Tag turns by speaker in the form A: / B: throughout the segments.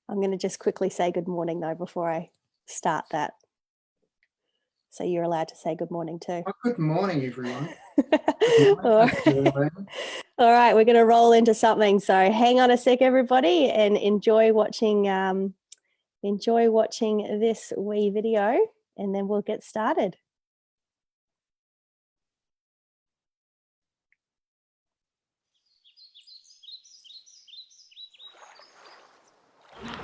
A: I'm going to just quickly say good morning though before I start that. So you're allowed to say good morning too.
B: Oh, good morning, everyone.
A: All right, we're going to roll into something. So hang on a sec, everybody, and enjoy watching this wee video, and then we'll get started.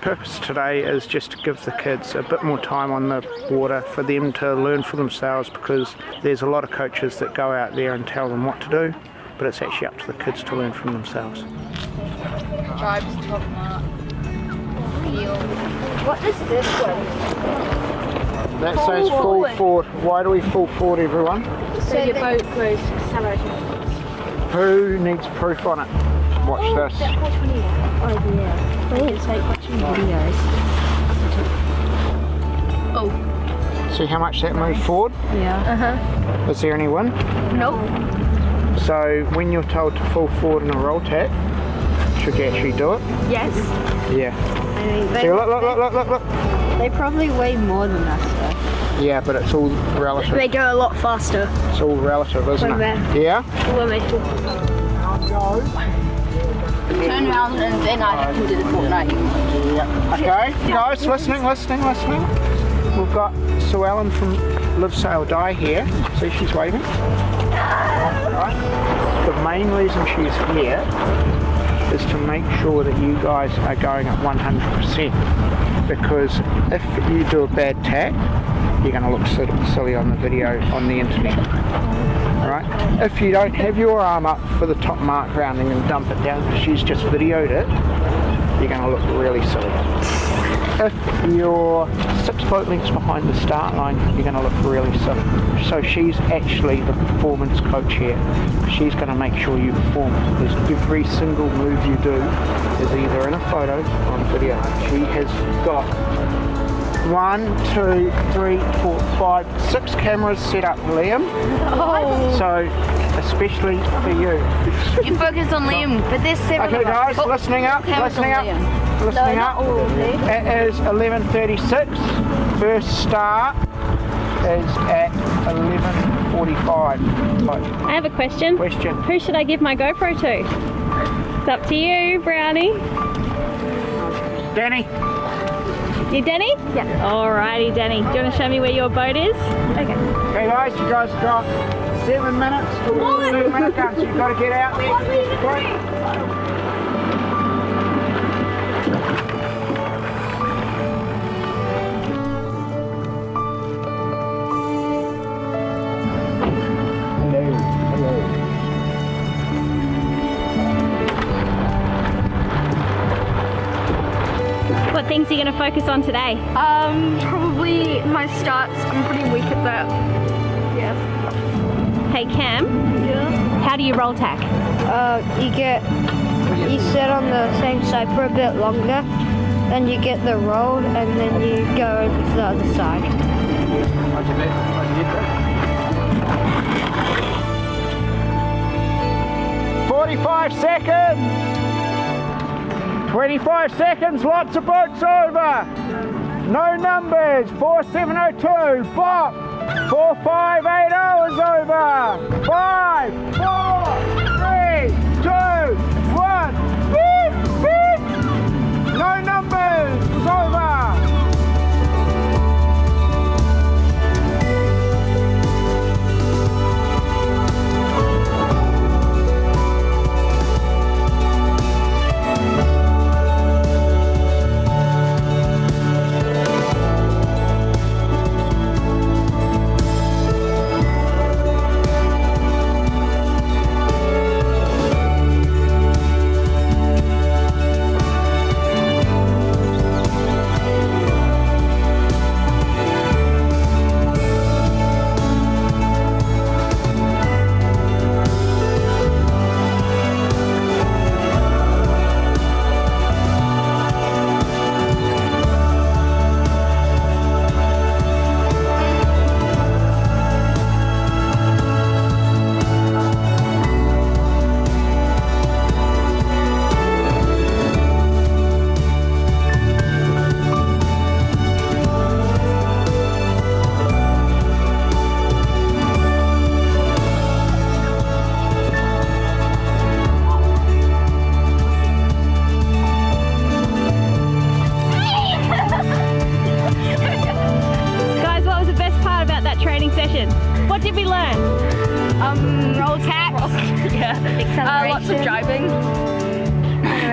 C: Purpose today is just to give the kids a bit more time on the water for them to learn for themselves, because there's a lot of coaches that go out there and tell them what to do, but it's actually up to the kids to learn from themselves.
D: Tribes top mark. What is this one?
C: That says full forward. Why do we full forward, everyone?
D: So your boat goes accelerating.
C: Who needs proof on it? Watch this.
D: Oh yeah. It's like watching videos. Oh.
C: See how much that moved forward?
D: Yeah.
C: Is there any wind?
D: Nope.
C: So when you're told to full forward in a roll tack, should you actually do it?
D: Yes.
C: Yeah.
D: I mean,
C: See, look.
D: They probably weigh more than us though.
C: Yeah, but it's all relative.
D: They go a lot faster.
C: It's all relative, isn't it? Yeah?
D: Turn around and then I have to do the fortnight.
C: Yeah. Okay, guys, listening. We've got Sue Ellen from Live Sail Die here. See, she's waving. Right. The main reason she's here is to make sure that you guys are going at 100%. Because if you do a bad tack, you're going to look silly on the video on the internet. Alright? If you don't have your arm up for the top mark rounding and dump it down because she's just videoed it, you're going to look really silly. If you're 6 boat lengths behind the start line, you're going to look really silly. So she's actually the performance coach here. She's going to make sure you perform, because every single move you do is either in a photo or on video. She has got 1, 2, 3, 4, 5, 6 cameras set up, Liam.
D: Oh.
C: So, especially for you.
D: You focus on Liam, but there's 7
C: Okay, guys, listening up. It is 11:36. First start is at 11:45.
A: I have a question. Who should I give my GoPro to? It's up to you, Brownie.
C: Danny.
A: You Danny?
D: Yeah.
A: Alrighty, Danny. Do you want to show me where your boat is?
D: Okay.
C: Okay, guys, you guys got 7 minutes to 2 minute guns. You've got to get out there.
A: What things are you going to focus on today?
D: Probably my starts. I'm pretty weak at that. Yeah.
A: Hey Cam,
D: Yeah.
A: how do you roll tack?
E: You sit on the same side for a bit longer, then you get the roll, and then you go over to the other side.
C: 45 seconds. 25 seconds, lots of boats over. No numbers, 4702, Bop. 4580 is over. 5, 4, 3, 2, 1. Beep, beep. No numbers, it's over.
A: learn?
D: Roll tack. Yeah. Lots of driving.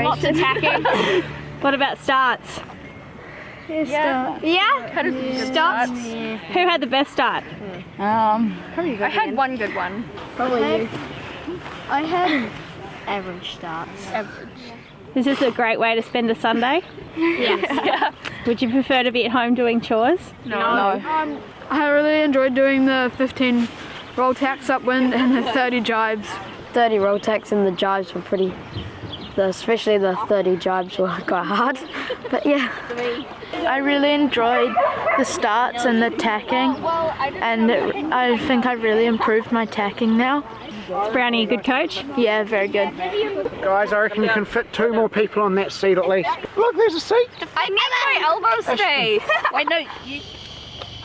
D: Lots of tacking.
A: What about starts?
D: Yeah.
E: Starts.
A: Who had the best start?
D: I had one good one.
E: I had average starts.
A: Is this a great way to spend a Sunday?
D: Yeah.
A: Would you prefer to be at home doing chores?
D: No.
B: I really enjoyed doing the 15 roll tacks upwind and the 30 jibes.
E: 30 roll tacks and the jibes were pretty, especially the 30 jibes were quite hard. But yeah.
B: I really enjoyed the starts and the tacking, and I think I really improved my tacking now.
A: Is Brownie a good coach?
B: Yeah, very good.
C: Guys, I reckon you can fit 2 more people on that seat at least. Look, there's a seat.
D: I need my elbow space. Wait, no.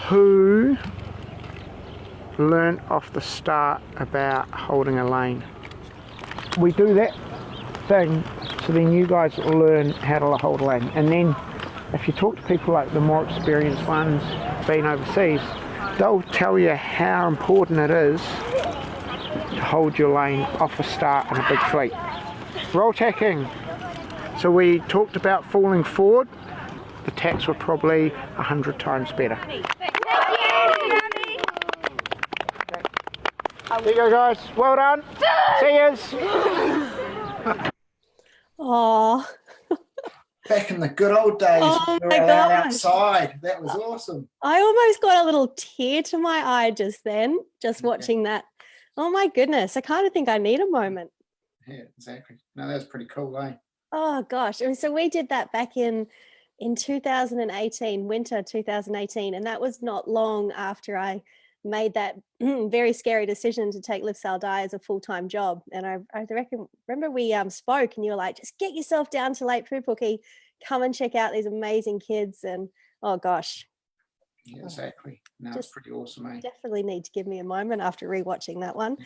C: Who learnt off the start about holding a lane? We do that thing so then you guys learn how to hold a lane, and then if you talk to people like the more experienced ones being overseas, they'll tell you how important it is to hold your lane off a start in a big fleet. Roll tacking. So we talked about falling forward. The tacks were probably 100 times better. There you go, guys. Well done. See yous.
A: Oh,
F: Back in the good old days,
A: Oh
F: we
A: my
F: were allowed
A: gosh.
F: outside. That was awesome.
A: I almost got a little tear to my eye just then, just watching that. Oh my goodness, I kind of think I need a moment.
F: Yeah, exactly. No, that was pretty cool, eh?
A: Oh gosh, I mean, so we did that back in 2018, winter 2018, and that was not long after I made that very scary decision to take Live Sail Die as a full-time job. And I remember we spoke, and you were like, just get yourself down to Lake Poopuki, come and check out these amazing kids. And oh gosh,
F: Yeah, exactly. No, it's
A: Just
F: pretty awesome, eh?
A: definitely need to give me a moment after rewatching that one.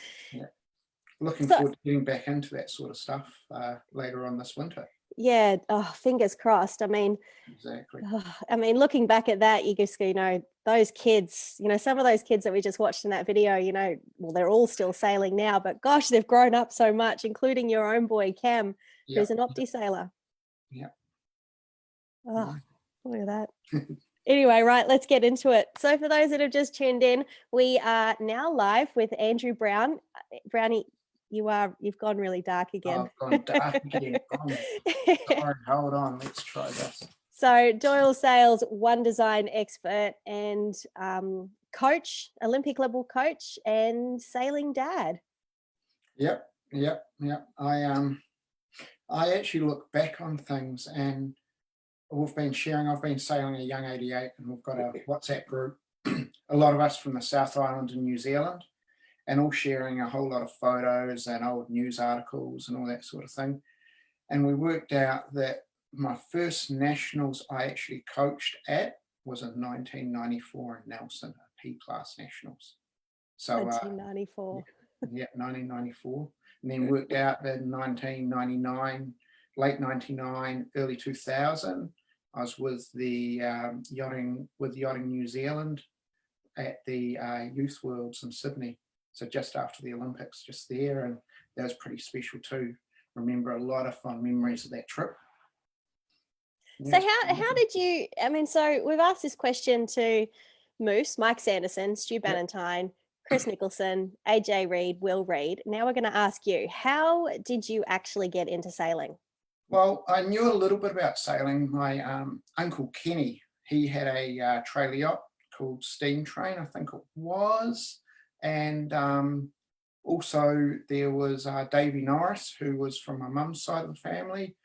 F: Looking
A: So-
F: forward to getting back into that sort of stuff later on this winter.
A: Yeah, fingers crossed. I mean,
F: Exactly.
A: looking back at that, you just, those kids, some of those kids that we just watched in that video, well, they're all still sailing now, but gosh, they've grown up so much, including your own boy, Cam,
F: Yeah.
A: who's an Opti sailor.
F: Yeah.
A: Oh, look at that. Anyway, right, let's get into it. So for those that have just tuned in, we are now live with Andrew Brown. Brownie, you've gone really dark again.
F: I've gone dark again. Sorry, hold on. Let's try this.
A: So Doyle Sails One Design expert and coach, Olympic level coach, and sailing dad.
F: Yep. I actually look back on things, and I've been sailing a Young 88, and we've got a WhatsApp group, a lot of us from the South Island in New Zealand, and all sharing a whole lot of photos and old news articles and all that sort of thing. And we worked out that my first nationals I actually coached at was in 1994 in Nelson, a P-class nationals. So
A: 1994.
F: yeah, 1994. And then worked out that in 1999, late 99, early 2000, I was with the Yachting New Zealand at the Youth Worlds in Sydney. So just after the Olympics, just there, and that was pretty special too. Remember a lot of fun memories of that trip.
A: So how did you, so we've asked this question to Moose, Mike Sanderson, Stu Bannatyne, Chris Nicholson, AJ Reid, Will Reid. Now we're going to ask you, how did you actually get into sailing?
F: Well, I knew a little bit about sailing. My uncle Kenny, he had a trailer yacht called Steam Train, I think it was. And also there was Davey Norris, who was from my mum's side of the family.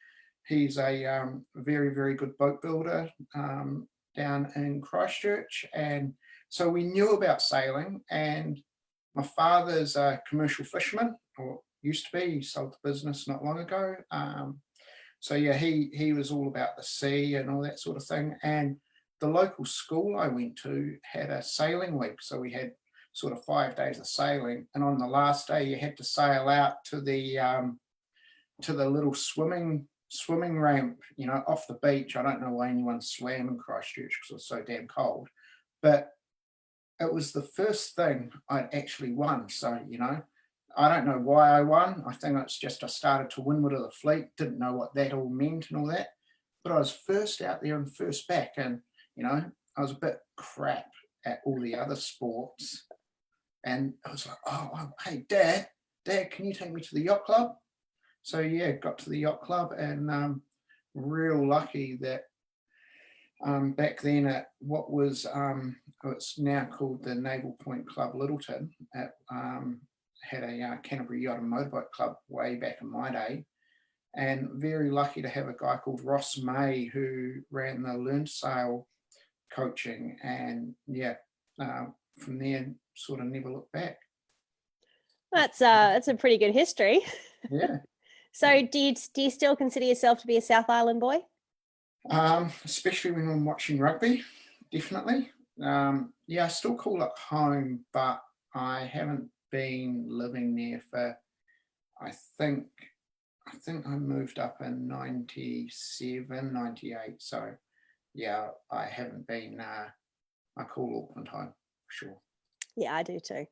F: He's a very, very good boat builder down in Christchurch. And so we knew about sailing, and my father's a commercial fisherman, or used to be. He sold the business not long ago. So yeah, he was all about the sea and all that sort of thing. And the local school I went to had a sailing week. So we had sort of 5 days of sailing. And on the last day, you had to sail out to the little swimming ramp, off the beach. I don't know why anyone swam in Christchurch because it was so damn cold. But it was the first thing I'd actually won. So, I don't know why I won. I think it's just I started to windward of the fleet, didn't know what that all meant and all that. But I was first out there and first back, and, I was a bit crap at all the other sports. And I was like, oh, hey, Dad, can you take me to the yacht club? So, yeah, got to the yacht club, and real lucky that back then at what was, it's now called the Naval Point Club Littleton, had a Canterbury Yacht and Motorboat Club way back in my day. And very lucky to have a guy called Ross May who ran the Learn to Sail coaching. And yeah, from there, sort of never looked back.
A: That's a pretty good history.
F: Yeah.
A: So do you still consider yourself to be a South Island boy?
F: Especially when I'm watching rugby, definitely. Yeah, I still call it home, but I haven't been living there for, I think I moved up in 97, 98. So yeah, I haven't been, I call Auckland home, for sure.
A: Yeah, I do too.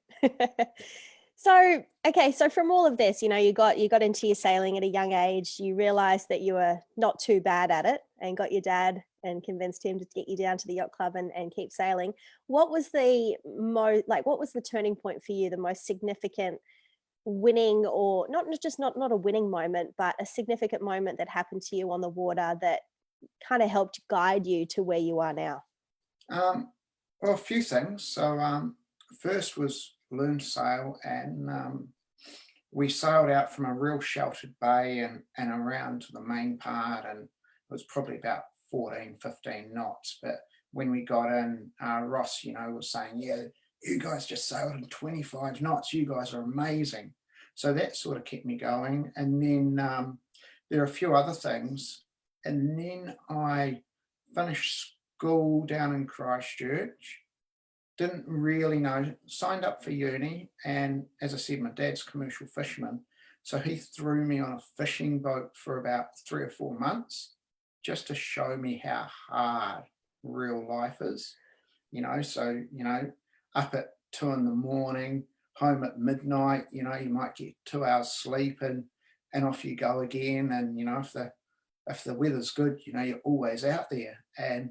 A: So, okay, so from all of this, you got into your sailing at a young age, you realized that you were not too bad at it and got your dad and convinced him to get you down to the yacht club and keep sailing. What was what was the turning point for you, the most significant winning, or not a winning moment, but a significant moment that happened to you on the water that kind of helped guide you to where you are now?
F: Well, a few things. So first was Learn to Sail, and we sailed out from a real sheltered bay and around to the main part, and it was probably about 14, 15 knots. But when we got in, Ross, was saying, yeah, you guys just sailed in 25 knots. You guys are amazing. So that sort of kept me going. And then there are a few other things. And then I finished school down in Christchurch. Didn't really know, signed up for uni, and as I said, my dad's a commercial fisherman, so he threw me on a fishing boat for about 3 or 4 months just to show me how hard real life is, so up at 2 a.m, home at midnight, you might get 2 hours sleep and off you go again. And if the weather's good, you're always out there. And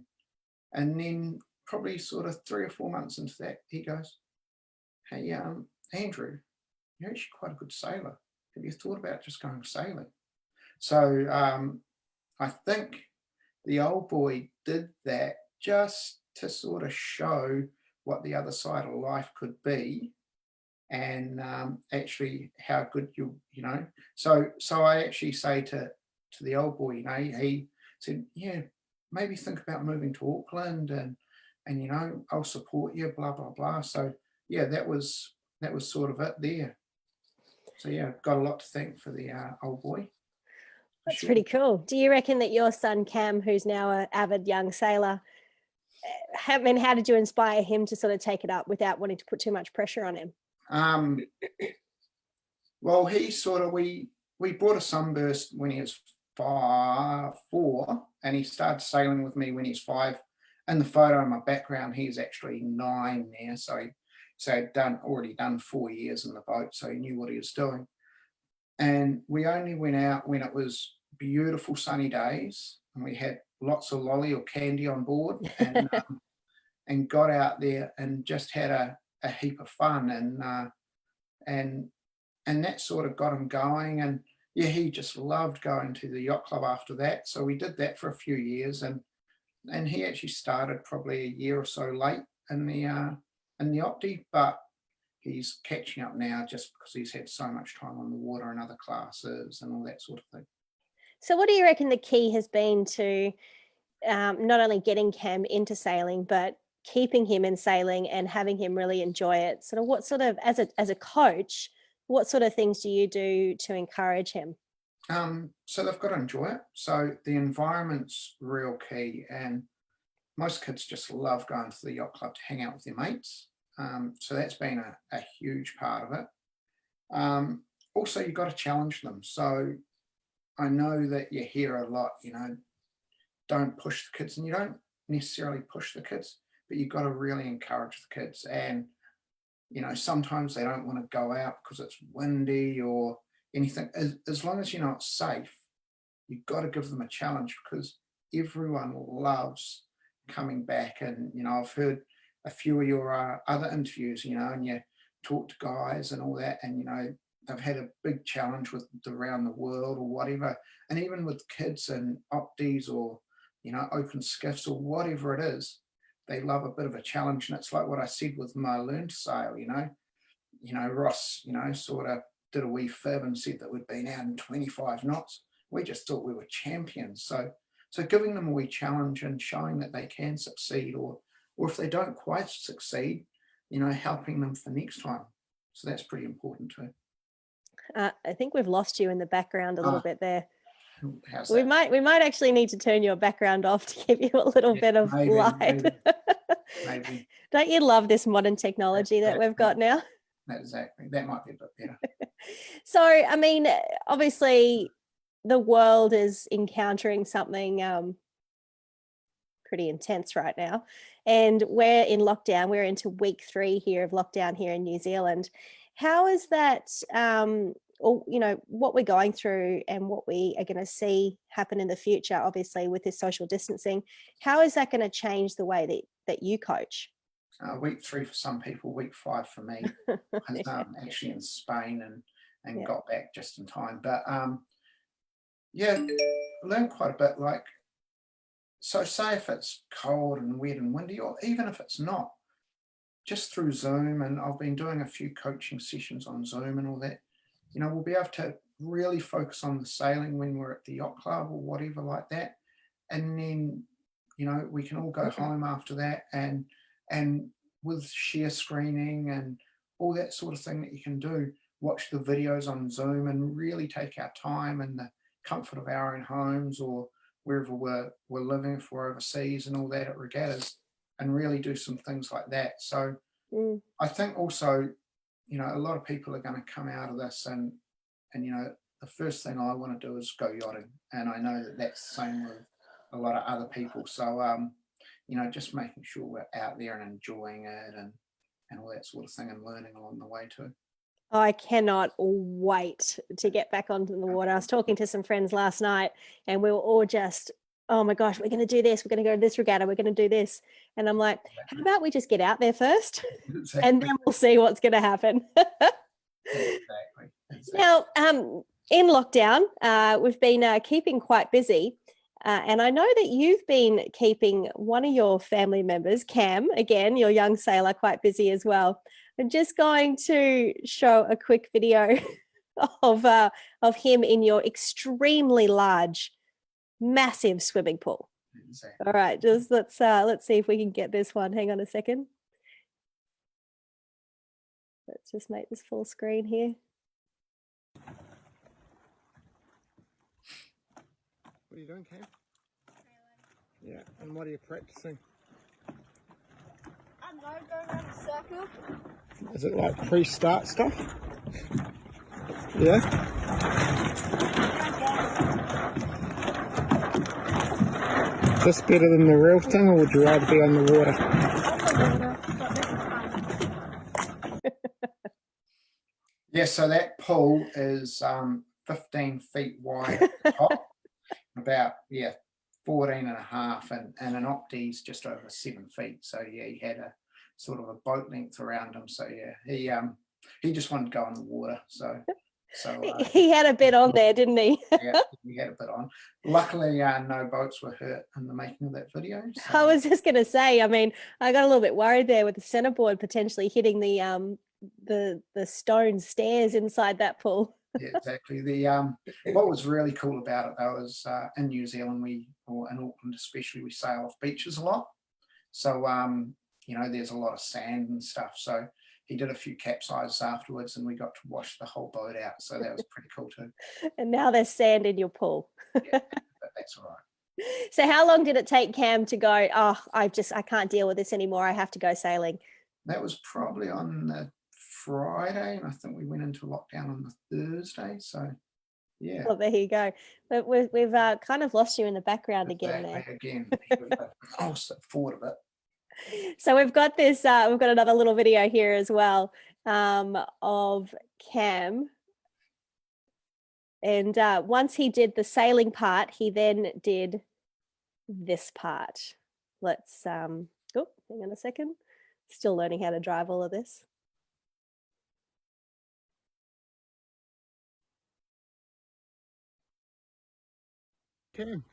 F: then probably sort of 3 or 4 months into that, he goes, hey, Andrew, you're actually quite a good sailor. Have you thought about just going sailing? So I think the old boy did that just to sort of show what the other side of life could be, and actually how good So I actually say to the old boy, he said, yeah, maybe think about moving to Auckland, and I'll support you, blah blah blah. So yeah, that was sort of it there. So yeah, got a lot to thank for the old boy.
A: That's sure. Pretty cool. Do you reckon that your son Cam, who's now an avid young sailor, how did you inspire him to sort of take it up without wanting to put too much pressure on him?
F: Well, he sort of, we bought a sunburst when he was 4, and he started sailing with me when he was 5. In the photo in my background, he's actually 9 there. So he'd already done 4 years in the boat, so he knew what he was doing. And we only went out when it was beautiful sunny days, and we had lots of lolly or candy on board, and and got out there and just had a heap of fun, and that sort of got him going. And yeah, he just loved going to the yacht club after that. So we did that for a few years, and he actually started probably a year or so late in the Opti, but he's catching up now just because he's had so much time on the water and other classes and all that sort of thing.
A: So what do you reckon the key has been to not only getting Cam into sailing, but keeping him in sailing and having him really enjoy it? Sort of what sort of, as a coach, what sort of things do you do to encourage him?
F: So they've got to enjoy it. So the environment's real key, and most kids just love going to the yacht club to hang out with their mates. So that's been a huge part of it. Also, you've got to challenge them. So I know that you hear a lot, don't push the kids, and you don't necessarily push the kids, but you've got to really encourage the kids. And sometimes they don't want to go out because it's windy or anything. As long as you know it's safe, you've got to give them a challenge, because everyone loves coming back. And I've heard a few of your other interviews, and you talk to guys and all that, and they've had a big challenge with around the world or whatever. And even with kids and opties or open skiffs or whatever it is, they love a bit of a challenge. And it's like what I said with my learn to sail. Ross sort of did a wee fib and said that we'd been out in 25 knots. We just thought we were champions. So giving them a wee challenge and showing that they can succeed, or if they don't quite succeed, helping them for next time. So that's pretty important too.
A: I think we've lost you in the background a little bit there.
F: How's
A: We
F: that?
A: might actually need to turn your background off to give you a little bit of light.
F: Maybe.
A: Don't you love this modern technology that we've got now?
F: Exactly. That might be a bit better.
A: So, I mean, obviously the world is encountering something pretty intense right now. And we're in lockdown. We're into week 3 here of lockdown here in New Zealand. How is that, or, what we're going through and what we are going to see happen in the future, obviously with this social distancing, how is that going to change the way that you coach?
F: Week 3 for some people, week 5 for me. I'm actually in Spain and got back just in time. But learned quite a bit. Like, so say if it's cold and wet and windy, or even if it's not, just through Zoom, and I've been doing a few coaching sessions on Zoom and all that, we'll be able to really focus on the sailing when we're at the yacht club or whatever like that. And then, we can all go home after that, and with share screening and all that sort of thing that you can do, watch the videos on Zoom and really take our time in the comfort of our own homes or wherever we're living, if we're overseas and all that at regattas, and really do some things like that. So I think also, a lot of people are going to come out of this and the first thing I want to do is go yachting. And I know that that's the same with a lot of other people. So, just making sure we're out there and enjoying it and all that sort of thing, and learning along the way too.
A: I cannot wait to get back onto the water. I was talking to some friends last night and we were all just, oh my gosh, we're going to do this. We're going to go to this regatta. We're going to do this. And I'm like, how about we just get out there first and then we'll see what's going to happen.
F: Exactly.
A: Now, in lockdown, we've been keeping quite busy. And I know that you've been keeping one of your family members, Cam, again, your young sailor, quite busy as well. I'm just going to show a quick video of him in your extremely large, massive swimming pool.
F: Exactly.
A: All right, just let's see if we can get this one. Hang on a second. Let's just make this full screen here.
C: What are you doing, Cam? Yeah, and what are you practicing?
D: I'm going around a circle.
C: Is it like pre-start stuff? Yeah? Is this better than the real thing, or would you rather be on the water?
F: Yeah, so that pool is 15 feet wide at the top, about 14 and a half, and an Opti's just over 7 feet. So he had a sort of a boat length around him. So he just wanted to go in the water. So
A: he had a bit on there, didn't he?
F: Yeah, he had a bit on. Luckily, no boats were hurt in the making of that video. So.
A: I was just going to say, I mean, I got a little bit worried there with the centerboard potentially hitting the stone stairs inside that pool.
F: Yeah, exactly. What was really cool about it though is in New Zealand, or in Auckland especially, we sail off beaches a lot. So there's a lot of sand and stuff. So he did a few capsizes afterwards, and we got to wash the whole boat out. So that was pretty cool too.
A: And now there's sand in your pool.
F: Yeah, but that's all right.
A: So how long did it take Cam to go, oh, I can't deal with this anymore, I have to go sailing?
F: That was probably on the Friday, and I think we went into lockdown on the Thursday. So yeah.
A: Well, there you go. But we've kind of lost you in the background again there.
F: Again. I'll step forward a bit.
A: So we've got this, we've got another little video here as well, of Cam. And once he did the sailing part, he then did this part. Let's, oh, hang on a second. Still learning how to drive all of this.
C: Cam,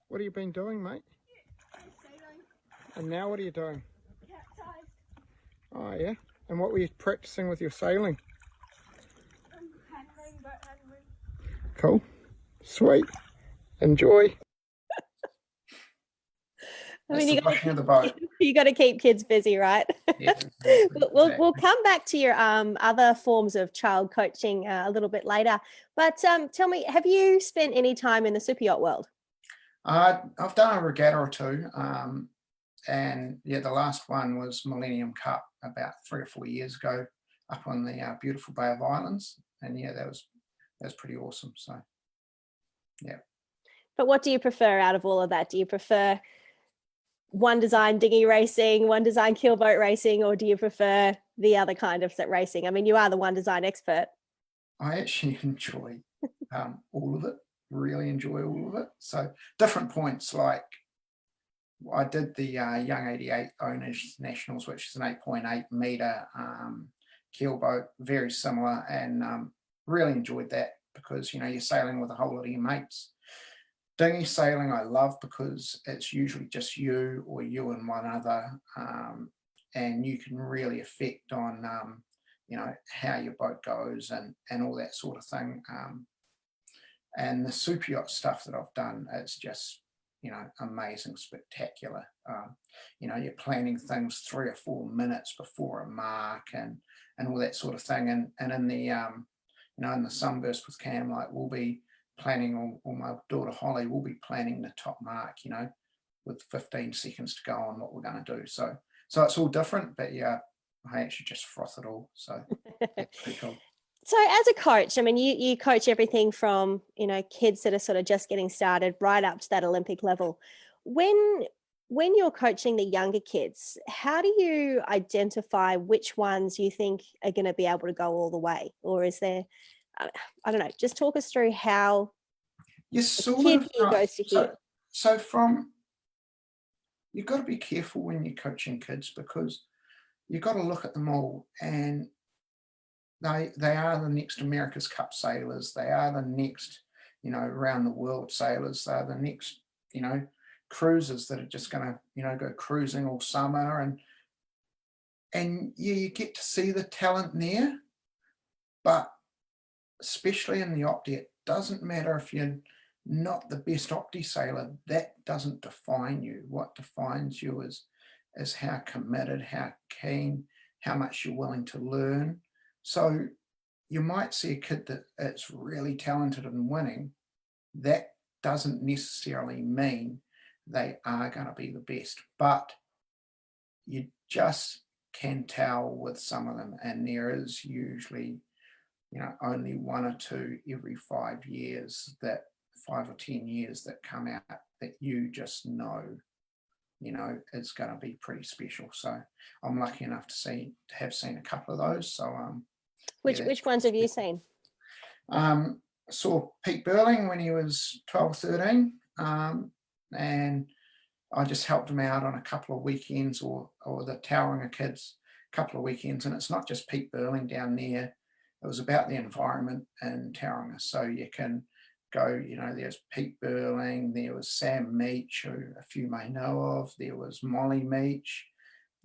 C: what have you been doing, mate? And now what are you doing? Oh yeah. And what were you practicing with your sailing? Cool. Sweet. Enjoy.
A: I mean,
F: That's the washing of the boat.
A: you got to keep kids busy, right?
F: Yeah, exactly,
A: We'll come back to your other forms of child coaching a little bit later. But tell me, have you spent any time in the super yacht world?
F: I've done a regatta or two, and yeah, the last one was Millennium Cup about 3 or 4 years ago up on the beautiful Bay of Islands, and yeah, that was pretty awesome. So yeah.
A: But what do you prefer out of all of that? Do you prefer One Design dinghy racing, One Design keelboat racing, or do you prefer the other kind of racing? I mean, you are the One Design expert.
F: I actually enjoy all of it, really enjoy all of it. So different points, like I did the Young 88 Owners Nationals, which is an 8.8 metre keelboat, very similar, and really enjoyed that because, you know, you're sailing with a whole lot of your mates. Dinghy sailing I love because it's usually just you or you and one other, and you can really affect on you know, how your boat goes and all that sort of thing. And the super yacht stuff that I've done, it's just, you know, amazing, spectacular. You know, you're planning things 3 or 4 minutes before a mark and all that sort of thing. And in the you know, in the sunburst with Cam, like we'll be planning, or my daughter Holly will be planning the top mark, you know, with 15 seconds to go on what we're going to do. So it's all different, but yeah, I actually just froth it all. So it's pretty cool.
A: So as a coach, I mean, you coach everything from, you know, kids that are sort of just getting started right up to that Olympic level. When you're coaching the younger kids, how do you identify which ones you think are going to be able to go all the way? Or is there, I don't know, just talk us through how kid here goes to here.
F: So from, you've got to be careful when you're coaching kids because you've got to look at them all, and they are the next America's Cup sailors. They are the next, you know, around the world sailors. They're the next, you know, cruisers that are just going to, you know, go cruising all summer. And yeah, you get to see the talent there, but especially in the Opti, it doesn't matter if you're not the best Opti sailor. That doesn't define you. What defines you is how committed, how keen, how much you're willing to learn. So you might see a kid that is really talented and winning. That doesn't necessarily mean they are going to be the best, but you just can tell with some of them, and there is usually, you know, only 1 or 2 every 5 years, that 5 or 10 years that come out that you just know, you know, it's going to be pretty special. So I'm lucky enough to have seen a couple of those. So
A: Which ones have you seen?
F: Saw Pete Burling when he was 12 or 13, and I just helped him out on a couple of weekends, or the Tauranga kids a couple of weekends. And it's not just Pete Burling down there. It was about the environment in Tauranga. So you can go, you know, there's Pete Burling, there was Sam Meach, who a few may know of, there was Molly Meach,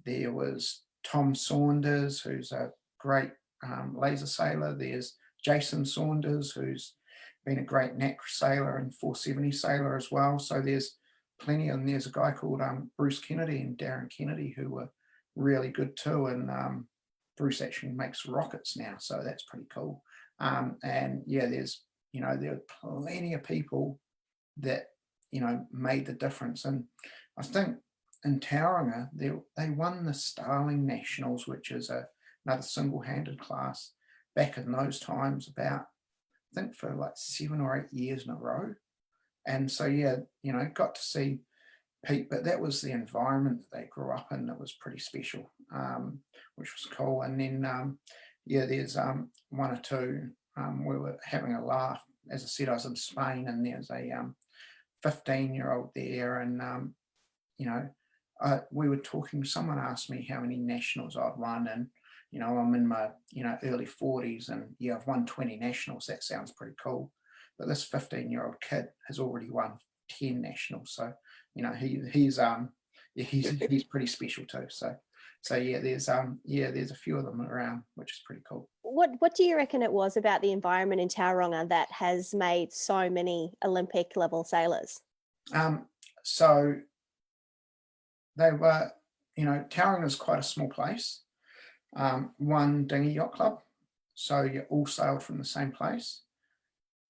F: there was Tom Saunders, who's a great laser sailor, there's Jason Saunders, who's been a great NACRA sailor and 470 sailor as well. So there's plenty, and there's a guy called Bruce Kennedy and Darren Kennedy who were really good too, and Bruce actually makes rockets now, so that's pretty cool. And yeah, there's, you know, there are plenty of people that, you know, made the difference. And I think in Tauranga, they won the Starling Nationals, which is another single-handed class back in those times, about, I think, for like 7 or 8 years in a row. And so, yeah, you know, got to see Pete, but that was the environment that they grew up in that was pretty special, which was cool. And then, yeah, there's one or two, we were having a laugh. As I said, I was in Spain, and there's a 15-year-old there, and, you know, we were talking, someone asked me how many nationals I'd won, and, you know, I'm in my, you know, early 40s, and yeah, I've won 20 nationals. That sounds pretty cool. But this 15-year-old kid has already won 10 nationals. So, you know, he's pretty special too. So yeah, there's a few of them around, which is pretty cool.
A: What do you reckon it was about the environment in Tauranga that has made so many Olympic level sailors?
F: So they were, you know, Tauranga is quite a small place. One dinghy yacht club, so you all sailed from the same place.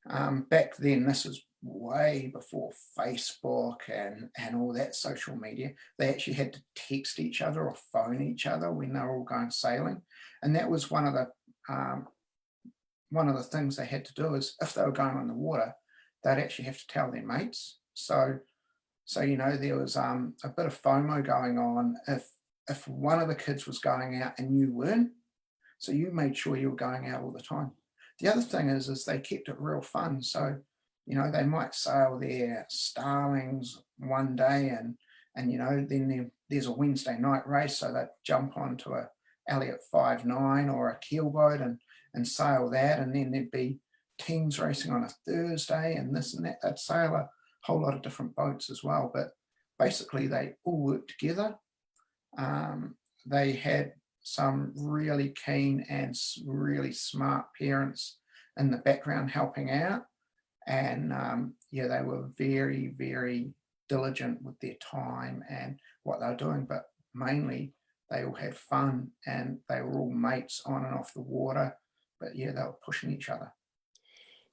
F: Back then, this is way before Facebook and all that social media. They actually had to text each other or phone each other when they were all going sailing, and that was one of the things they had to do. Is if they were going on the water, they'd actually have to tell their mates. So you know, there was a bit of FOMO going on if one of the kids was going out and you weren't, so you made sure you were going out all the time. The other thing is they kept it real fun. So, you know, they might sail their starlings one day, and you know, then there's a Wednesday night race, so they'd jump onto a Elliott 5.9 or a keelboat and sail that, and then there'd be teams racing on a Thursday and this and that. They'd sail a whole lot of different boats as well, but basically they all worked together. They had some really keen and really smart parents in the background helping out, and yeah, they were very, very diligent with their time and what they were doing, but mainly they all had fun and they were all mates on and off the water, but yeah, they were pushing each other.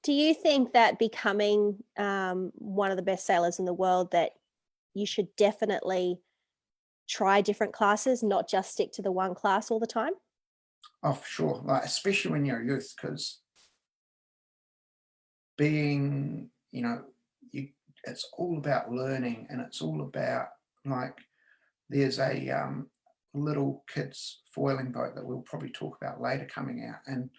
A: Do you think that becoming one of the best sailors in the world, that you should definitely try different classes, not just stick to the one class all the time?
F: Oh, for sure. Like, especially when you're a youth, because being, you know, it's all about learning, and it's all about, like, there's a little kids foiling boat that we'll probably talk about later coming out, and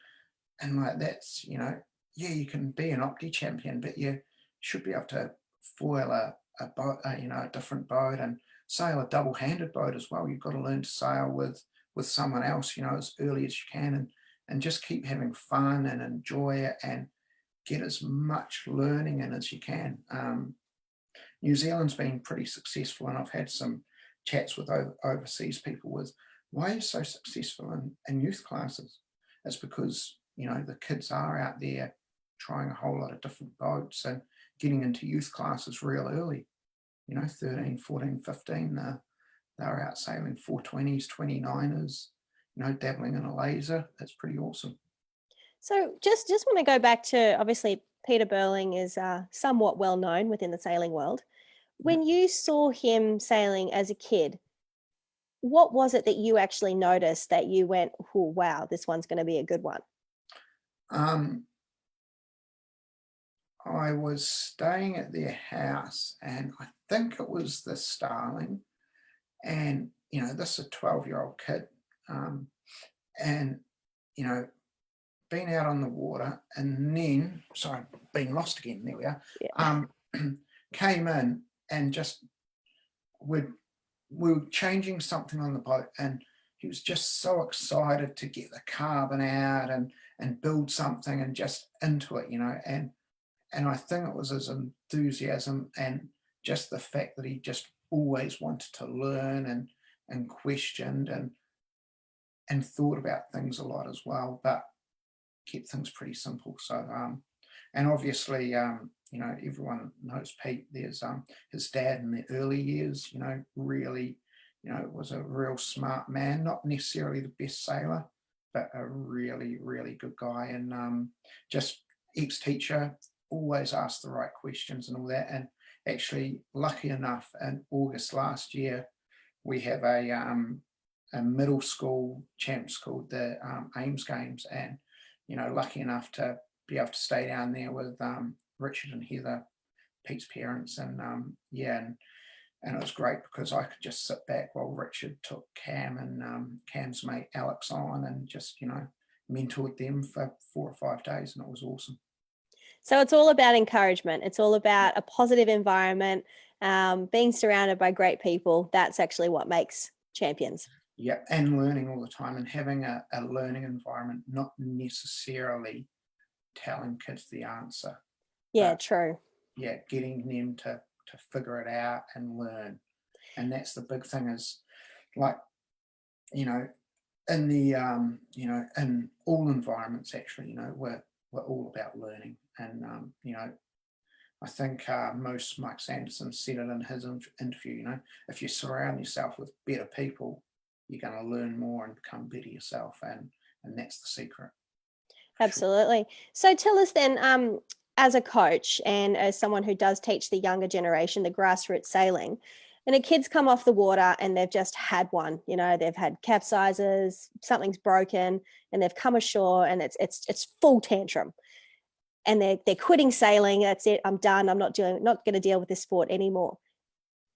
F: like, that's, you know, yeah, you can be an Opti champion, but you should be able to foil a boat, you know, a different boat, and sail a double-handed boat as well. You've got to learn to sail with someone else, you know, as early as you can, and just keep having fun and enjoy it and get as much learning in as you can. New Zealand's been pretty successful, and I've had some chats with overseas people with, why are you so successful in youth classes? It's because, you know, the kids are out there trying a whole lot of different boats and getting into youth classes real early. You know, 13, 14, 15, they're out sailing 420s, 29ers, you know, dabbling in a laser. That's pretty awesome.
A: So just want to go back to, obviously, Peter Burling is somewhat well known within the sailing world. When you saw him sailing as a kid, what was it that you actually noticed that you went, oh, wow, this one's going to be a good one?
F: I was staying at their house, and I think it was the Starling, and, you know, this is a 12-year-old kid, and, you know, been out on the water, and then, sorry, been lost again, there we are,
A: Yeah.
F: Came in and just, we were changing something on the boat, and he was just so excited to get the carbon out and build something and just into it, you know, and I think it was his enthusiasm and just the fact that he just always wanted to learn and questioned and thought about things a lot as well, but kept things pretty simple. So, and obviously, you know, everyone knows Pete. There's his dad in the early years, you know, really, you know, was a real smart man, not necessarily the best sailor, but a really, really good guy, and just ex-teacher, always asked the right questions and all that. And actually, lucky enough, in August last year, we have a middle school champs called the Ames Games, and, you know, lucky enough to be able to stay down there with Richard and Heather, Pete's parents, and yeah, and And it was great because I could just sit back while Richard took Cam and Cam's mate Alex on, and just, you know, mentored them for 4 or 5 days, and it was awesome.
A: So it's all about encouragement. It's all about a positive environment, being surrounded by great people. That's actually what makes champions.
F: Yeah, and learning all the time, and having a learning environment, not necessarily telling kids the answer.
A: Yeah,
F: but,
A: true.
F: Yeah, getting them to figure it out and learn. And that's the big thing, is like, you know, in the you know, in all environments actually, you know, we're all about learning. And you know, I think most Mike Sanderson said it in his interview, you know, if you surround yourself with better people, you're going to learn more and become better yourself, and that's the secret.
A: Absolutely. So tell us then, as a coach and as someone who does teach the younger generation the grassroots sailing, and a kid's come off the water and they've just had one, you know, they've had capsizes, something's broken, and they've come ashore and it's full tantrum, and they're quitting sailing. That's it. I'm done. I'm not going to deal with this sport anymore.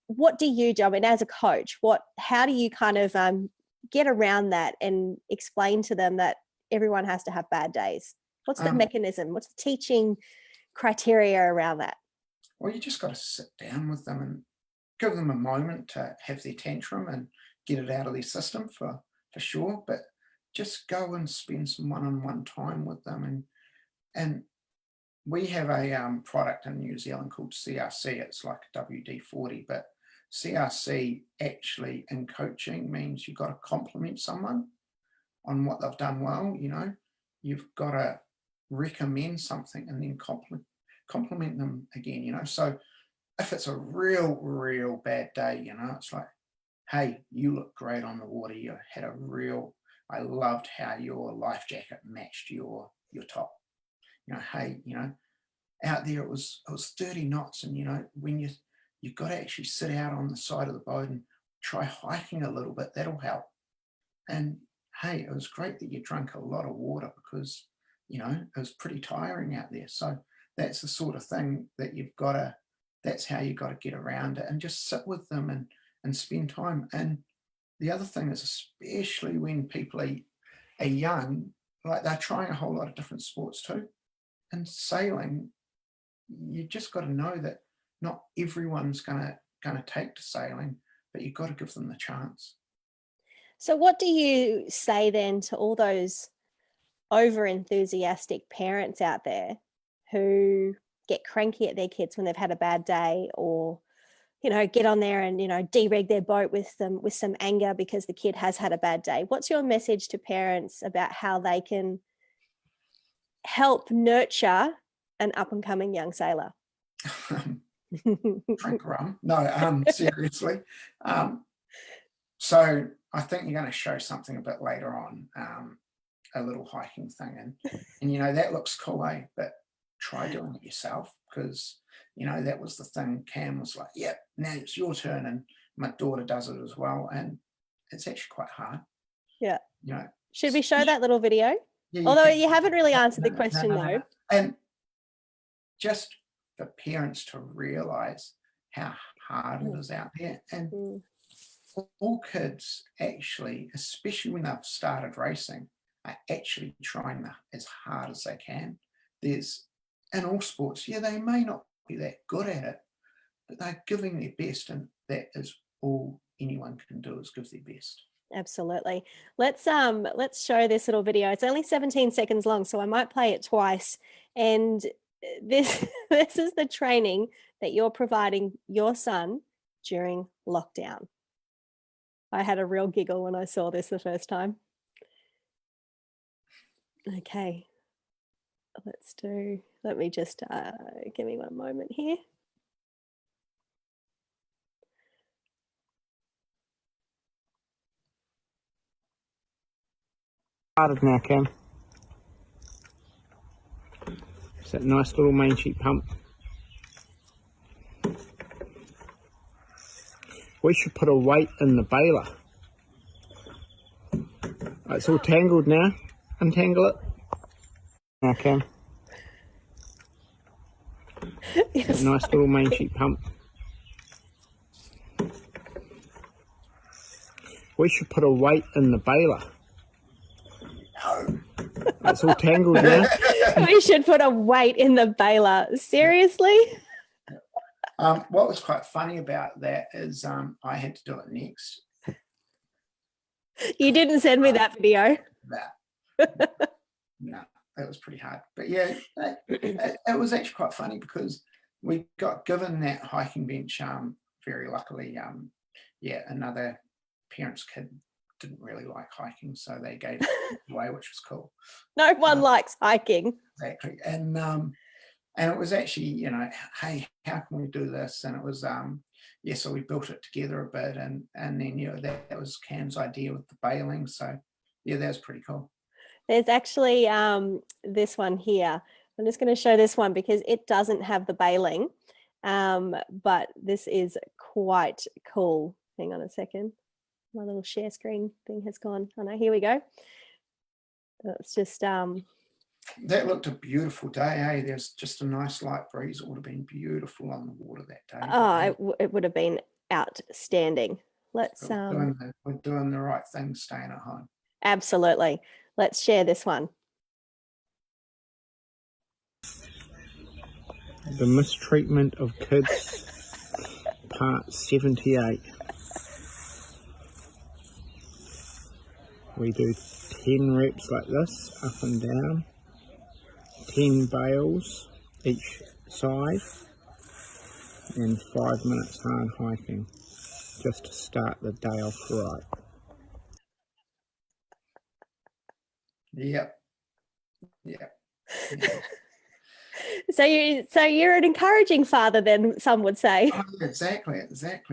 A: What do you do? I mean, as a coach, how do you kind of get around that and explain to them that everyone has to have bad days? What's the mechanism? What's the teaching criteria around that?
F: Well, you just got to sit down with them and give them a moment to have their tantrum and get it out of their system for sure. But just go and spend some one-on-one time with them. And we have a product in New Zealand called CRC. It's like a WD-40, but CRC actually in coaching means you've got to compliment someone on what they've done well. You know, you've got to recommend something and then compliment them again, you know. So if it's a real bad day, you know, it's like, hey, you look great on the water. You had I loved how your life jacket matched your top. You know, hey, you know, out there it was 30 knots, and you know, when you've got to actually sit out on the side of the boat and try hiking a little bit. That'll help. And hey, it was great that you drank a lot of water, because, you know, it was pretty tiring out there. So that's the sort of thing that that's how you got to get around it, and just sit with them and spend time. And the other thing is, especially when people are young, like they're trying a whole lot of different sports too. And sailing, you just got to know that not everyone's gonna take to sailing, but you've got to give them the chance.
A: So what do you say then to all those over enthusiastic parents out there who get cranky at their kids when they've had a bad day, or, you know, get on there and, you know, dereg their boat with some anger because the kid has had a bad day? What's your message to parents about how they can help nurture an up and coming young sailor?
F: Drink rum. No, seriously. So I think you're going to show something a bit later on, a little hiking thing, and you know, that looks cool, eh? But try doing it yourself, because, you know, that was the thing. Cam was like, "Yep, now it's your turn," and my daughter does it as well, and it's actually quite hard.
A: Yeah.
F: You know,
A: should we show that little video?
F: Yeah,
A: although you haven't really answered the question though.
F: And just for parents to realize how hard it is out there. And all kids actually, especially when they've started racing, are actually trying as hard as they can. There's, in all sports, yeah, they may not be that good at it, but they're giving their best, and that is all anyone can do, is give their best.
A: Absolutely. Let's show this little video. It's only 17 seconds long, so I might play it twice. And this is the training that you're providing your son during lockdown. I had a real giggle when I saw this the first time. Okay. Let me just give me one moment here.
C: Started now, Cam. It's that nice little main sheet pump. We should put a weight in the baler. It's all tangled now. Untangle it. Now, Cam.
A: Yes.
C: That nice little main sheet pump. We should put a weight in the baler.
F: No.
C: It's all tangled now.
A: We should put a weight in the baler. Seriously?
F: What was quite funny about that is I had to do it next.
A: You didn't send me that video.
F: No, that was pretty hard. But yeah, it was actually quite funny because we got given that hiking bench very luckily. Yeah, another parent's kid didn't really like hiking, so they gave it away, which was cool.
A: No one likes hiking.
F: Exactly. And it was actually, you know, hey, how can we do this? And it was yeah, so we built it together a bit, and then, you know, that was Cam's idea with the baling. So yeah, that was pretty cool.
A: There's actually this one here. I'm just going to show this one because it doesn't have the baling, but this is quite cool. Hang on a second. My little share screen thing has gone. Oh no, here we go. It's just
F: that looked a beautiful day, eh? There's just a nice light breeze. It would have been beautiful on the water that day.
A: Oh, it would have been outstanding. Let's
F: we're doing the right thing, staying at home.
A: Absolutely. Let's share this one.
C: The Mistreatment of Kids, part 78. We do 10 reps like this, up and down, 10 bales each side, and 5 minutes hard hiking, just to start the day off right.
F: Yep. Yeah.
A: So you're an encouraging father, then some would say.
F: Oh, exactly. So,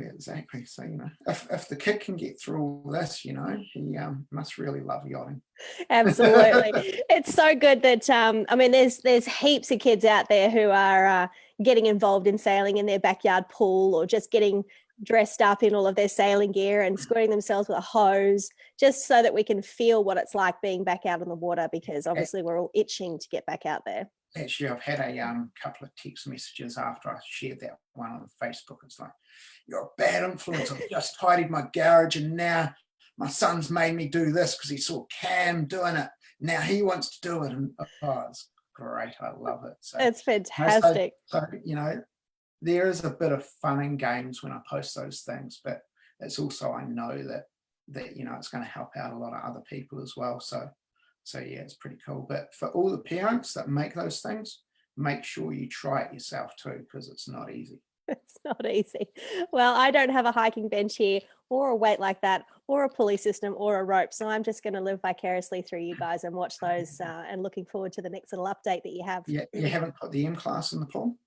F: you know, if the kid can get through all this, you know, he must really love yachting.
A: Absolutely. It's so good that I mean, there's heaps of kids out there who are getting involved in sailing in their backyard pool, or just getting dressed up in all of their sailing gear and squirting themselves with a hose, just so that we can feel what it's like being back out on the water, because obviously we're all itching to get back out there.
F: Actually, I've had a couple of text messages after I shared that one on Facebook. It's like, you're a bad influence. I've just tidied my garage, and now my son's made me do this because he saw Cam doing it. Now he wants to do it. And oh, it's great. I love it. So
A: it's fantastic.
F: So, you know, there is a bit of fun and games when I post those things, but it's also, I know that you know, it's going to help out a lot of other people as well. So yeah, it's pretty cool. But for all the parents that make those things, make sure you try it yourself too, because it's not easy.
A: It's not easy. Well, I don't have a hiking bench here, or a weight like that, or a pulley system, or a rope. So I'm just going to live vicariously through you guys and watch those, and looking forward to the next little update that you have.
F: Yeah, you haven't put the M class in the pool?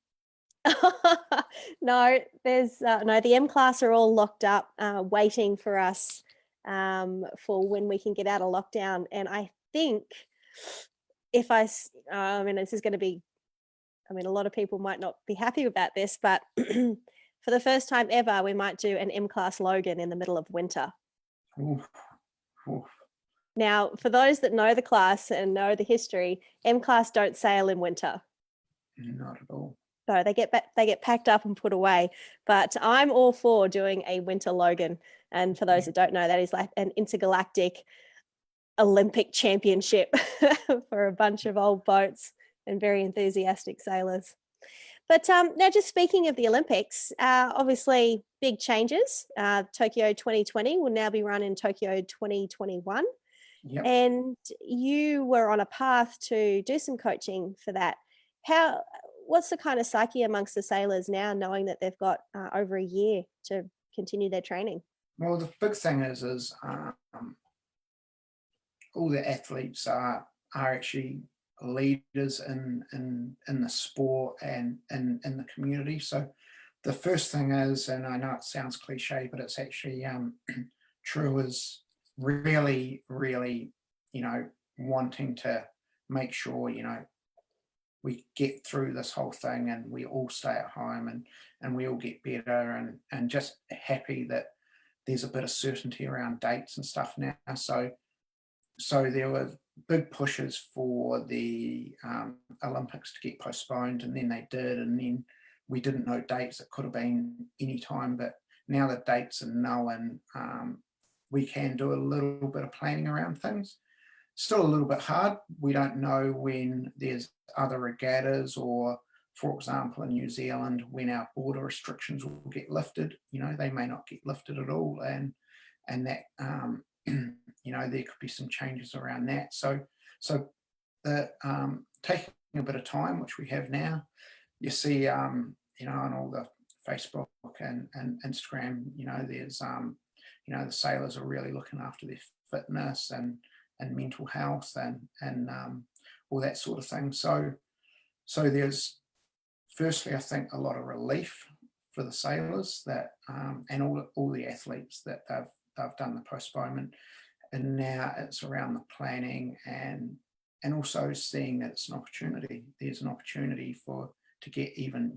A: No, there's no, the M class are all locked up, waiting for us for when we can get out of lockdown. And I think if I mean, this is going to be, I mean, a lot of people might not be happy about this, but for the first time ever, we might do an M-class Logan in the middle of winter.
F: Oof.
A: Now, for those that know the class and know the history, M-class don't sail in winter.
F: Not at all.
A: So they get packed up and put away. But I'm all for doing a winter Logan. And for those that don't know, that is like an intergalactic Olympic championship for a bunch of old boats and very enthusiastic sailors. But now, just speaking of the Olympics, obviously big changes. Tokyo 2020 will now be run in Tokyo 2021.
F: Yep.
A: And you were on a path to do some coaching for that. What's the kind of psyche amongst the sailors now, knowing that they've got over a year to continue their training?
F: Well, the big thing is all the athletes are actually leaders in the sport and in the community. So the first thing is, and I know it sounds cliche, but it's actually true, is really, you know, wanting to make sure, you know, we get through this whole thing and we all stay at home and we all get better, and just happy that there's a bit of certainty around dates and stuff now. So there were big pushes for the Olympics to get postponed, and then they did, and then we didn't know dates. It could have been any time, but now the dates are known. we can do a little bit of planning around things. Still a little bit hard. We don't know when there's other regattas, or for example in New Zealand, when our border restrictions will get lifted. They may not get lifted at all, and that there could be some changes around that. So the taking a bit of time, which we have now. You see on all the Facebook and Instagram, there's the sailors are really looking after their fitness and mental health and all that sort of thing. So there's, firstly, I think, a lot of relief for the sailors that and all the athletes that they've done the postponement, and now it's around the planning and also seeing that it's an opportunity. There's an opportunity to get even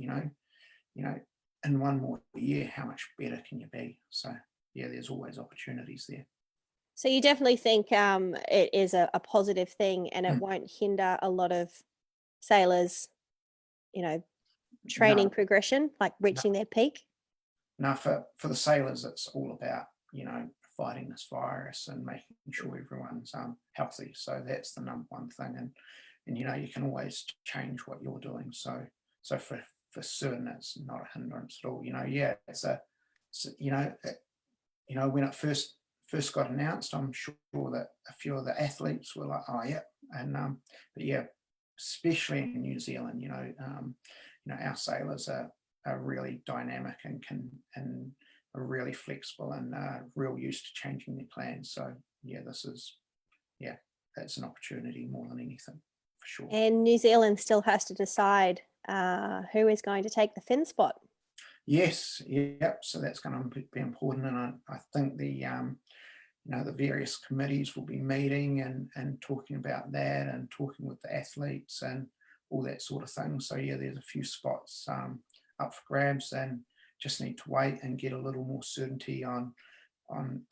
F: in one more year, how much better can you be? So yeah, there's always opportunities there.
A: So you definitely think it is a positive thing, and it won't hinder a lot of sailors, training progression, like reaching their peak?
F: Now, for the sailors, it's all about, fighting this virus and making sure everyone's healthy. So that's the number one thing. And you can always change what you're doing. So for certain, it's not a hindrance at all. When it first got announced, I'm sure that a few of the athletes were like, oh yeah. And but yeah, especially in New Zealand, our sailors are really dynamic and are really flexible and real used to changing their plans. So yeah, that's an opportunity more than anything, for sure.
A: And New Zealand still has to decide who is going to take the fin spot.
F: Yes, yep. So that's going to be important, and I think the various committees will be meeting and talking about that, and talking with the athletes and all that sort of thing. So yeah, there's a few spots up for grabs, and just need to wait and get a little more certainty on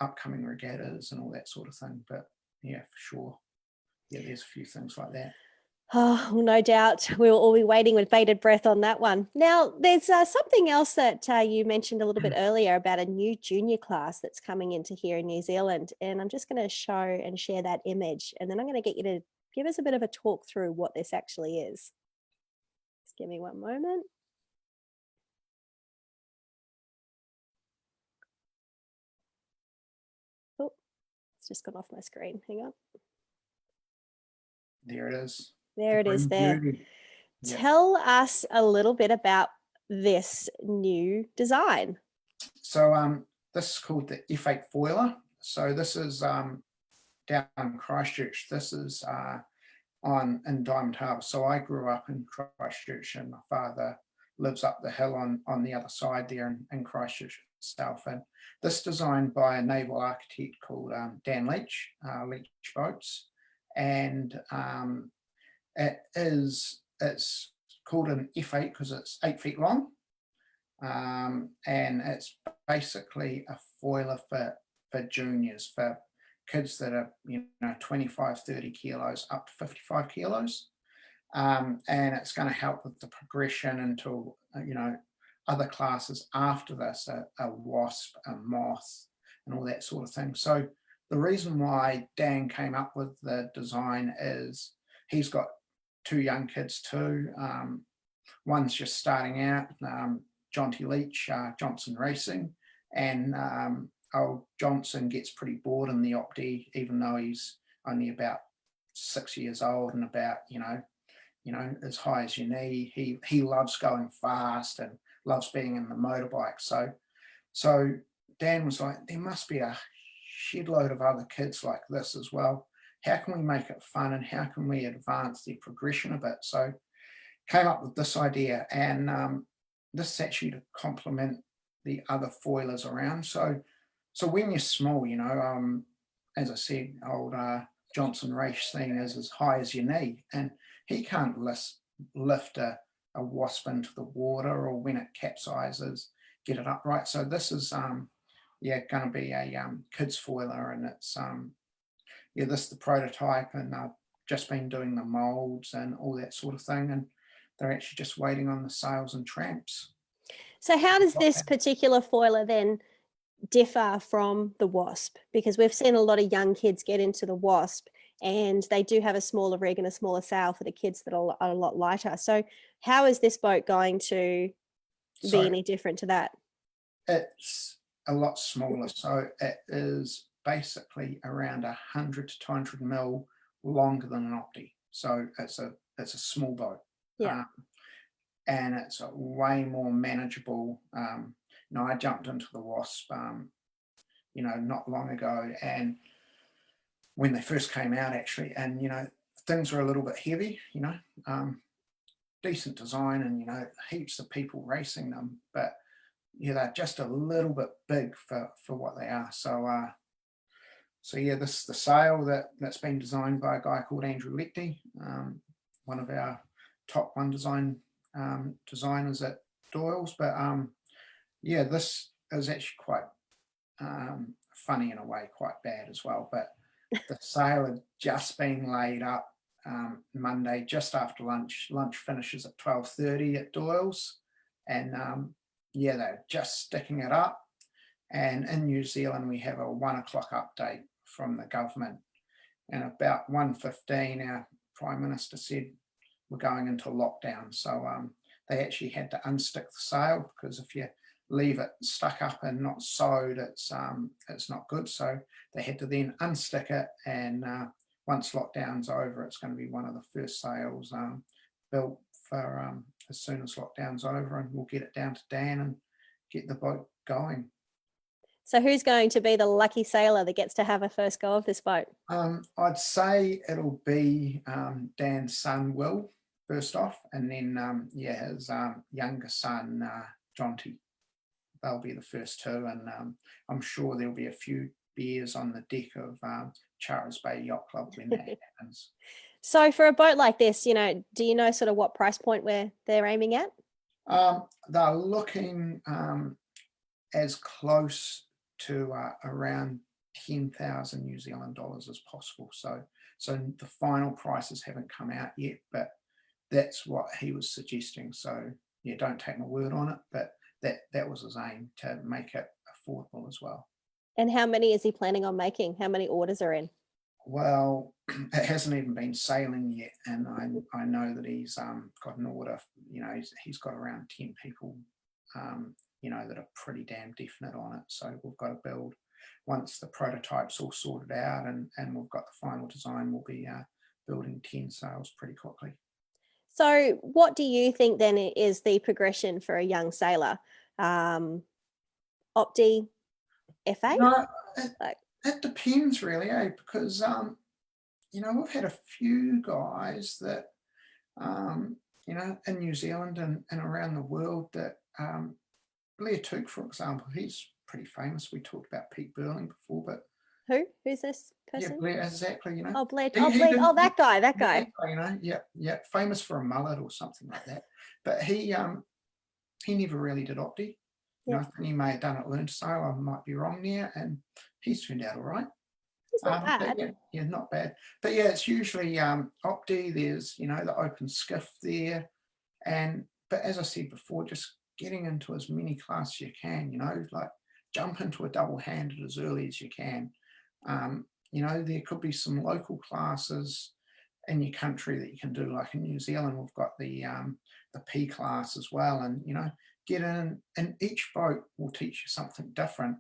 F: upcoming regattas and all that sort of thing. But yeah, for sure, yeah, there's a few things like that.
A: Oh, no doubt we'll all be waiting with bated breath on that one. Now, there's something else that you mentioned a little bit earlier about a new junior class that's coming into here in New Zealand. And I'm just going to show and share that image. And then I'm going to get you to give us a bit of a talk through what this actually is. Just give me one moment. Oh, it's just gone off my screen. Hang on.
F: There it is.
A: There it is there.
F: Yep.
A: Tell us a little bit about this new design.
F: So this is called the F8 foiler. So this is down in Christchurch. This is in Diamond Harbour. So I grew up in Christchurch, and my father lives up the hill on the other side there in Christchurch itself. And this is designed by a naval architect called Dan Leach, Leach Boats. And it's called an F8 because it's 8 feet long. And it's basically a foiler for juniors, for kids that are 25, 30 kilos up to 55 kilos. And it's going to help with the progression into other classes after this, a wasp, a moth, and all that sort of thing. So the reason why Dan came up with the design is he's got 2 young kids too. One's just starting out, Jonty Leach, Johnson Racing, and old Johnson gets pretty bored in the Opti, even though he's only about 6 years old and about as high as your knee. He loves going fast and loves being in the motorbike. So Dan was like, there must be a shed load of other kids like this as well. How can we make it fun, and how can we advance their progression a bit? So came up with this idea, and this is actually to complement the other foilers around. So when you're small, as I said, old Johnson Racing is as high as your knee, and he can't lift a wasp into the water, or when it capsizes, get it upright. So this is going to be a kids foiler, and it's this is the prototype, and I've just been doing the molds and all that sort of thing, and they're actually just waiting on the sails and tramps.
A: So how does this particular foiler then differ from the Wasp? Because we've seen a lot of young kids get into the Wasp, and they do have a smaller rig and a smaller sail for the kids that are a lot lighter. So how is this boat going to be
F: So
A: any different to that?
F: it's a lot smaller. So it is basically around 100 to 200 mil longer than an Opti. So it's a small boat.
A: Yeah.
F: And it's a way more manageable. I jumped into the Wasp, not long ago, and when they first came out, actually, and things were a little bit heavy. Decent design, and heaps of people racing them, but they're just a little bit big for what they are. So the sail that's been designed by a guy called Andrew Lecty, one of our top One Design designers at Doyle's. But this is actually quite funny in a way, quite bad as well. But the sail had just been laid up Monday just after lunch. Lunch finishes at 12:30 at Doyle's, and they're just sticking it up. And in New Zealand, we have a 1 o'clock update from the government, and about 1:15, our Prime Minister said we're going into lockdown. So they actually had to unstick the sail, because if you leave it stuck up and not sewed, it's not good. So they had to then unstick it, and once lockdown's over, it's going to be one of the first sails built for as soon as lockdown's over, and we'll get it down to Dan and get the boat going.
A: So who's going to be the lucky sailor that gets to have a first go of this boat?
F: I'd say it'll be Dan's son, Will, first off, and then his younger son, Jonty. They'll be the first two, and I'm sure there'll be a few beers on the deck of Charters Bay Yacht Club when that happens.
A: So for a boat like this, do you know sort of what price point where they're aiming at?
F: They're looking as close to around 10,000 New Zealand dollars as possible. So the final prices haven't come out yet, but that's what he was suggesting. So don't take my word on it, but that was his aim, to make it affordable as well.
A: And how many is he planning on making? How many orders are in?
F: Well, it hasn't even been sailing yet, and I know that he's got an order. He's got around 10 people, that are pretty damn definite on it. So we've got to build. Once the prototype's all sorted out and we've got the final design, we'll be building 10 sails pretty quickly.
A: So what do you think then is the progression for a young sailor? Opti, FA?
F: No, it depends really, because we've had a few guys that in New Zealand and around the world that Blair Took, for example, he's pretty famous. We talked about Pete Burling before, but
A: who's this person?
F: Yeah, Blair, exactly.
A: Oh, Blair. That guy.
F: Yeah, famous for a mullet or something like that. But he never really did Opti. I think he may have done it learn to sail. I might be wrong there, and he's turned out all right.
A: He's not bad.
F: Yeah, not bad. But it's usually Opti. There's the open skiff there, but as I said before, just getting into as many classes you can. Like jump into a double-handed as early as you can. There could be some local classes in your country that you can do. Like in New Zealand, we've got the P class as well, and get in, and each boat will teach you something different,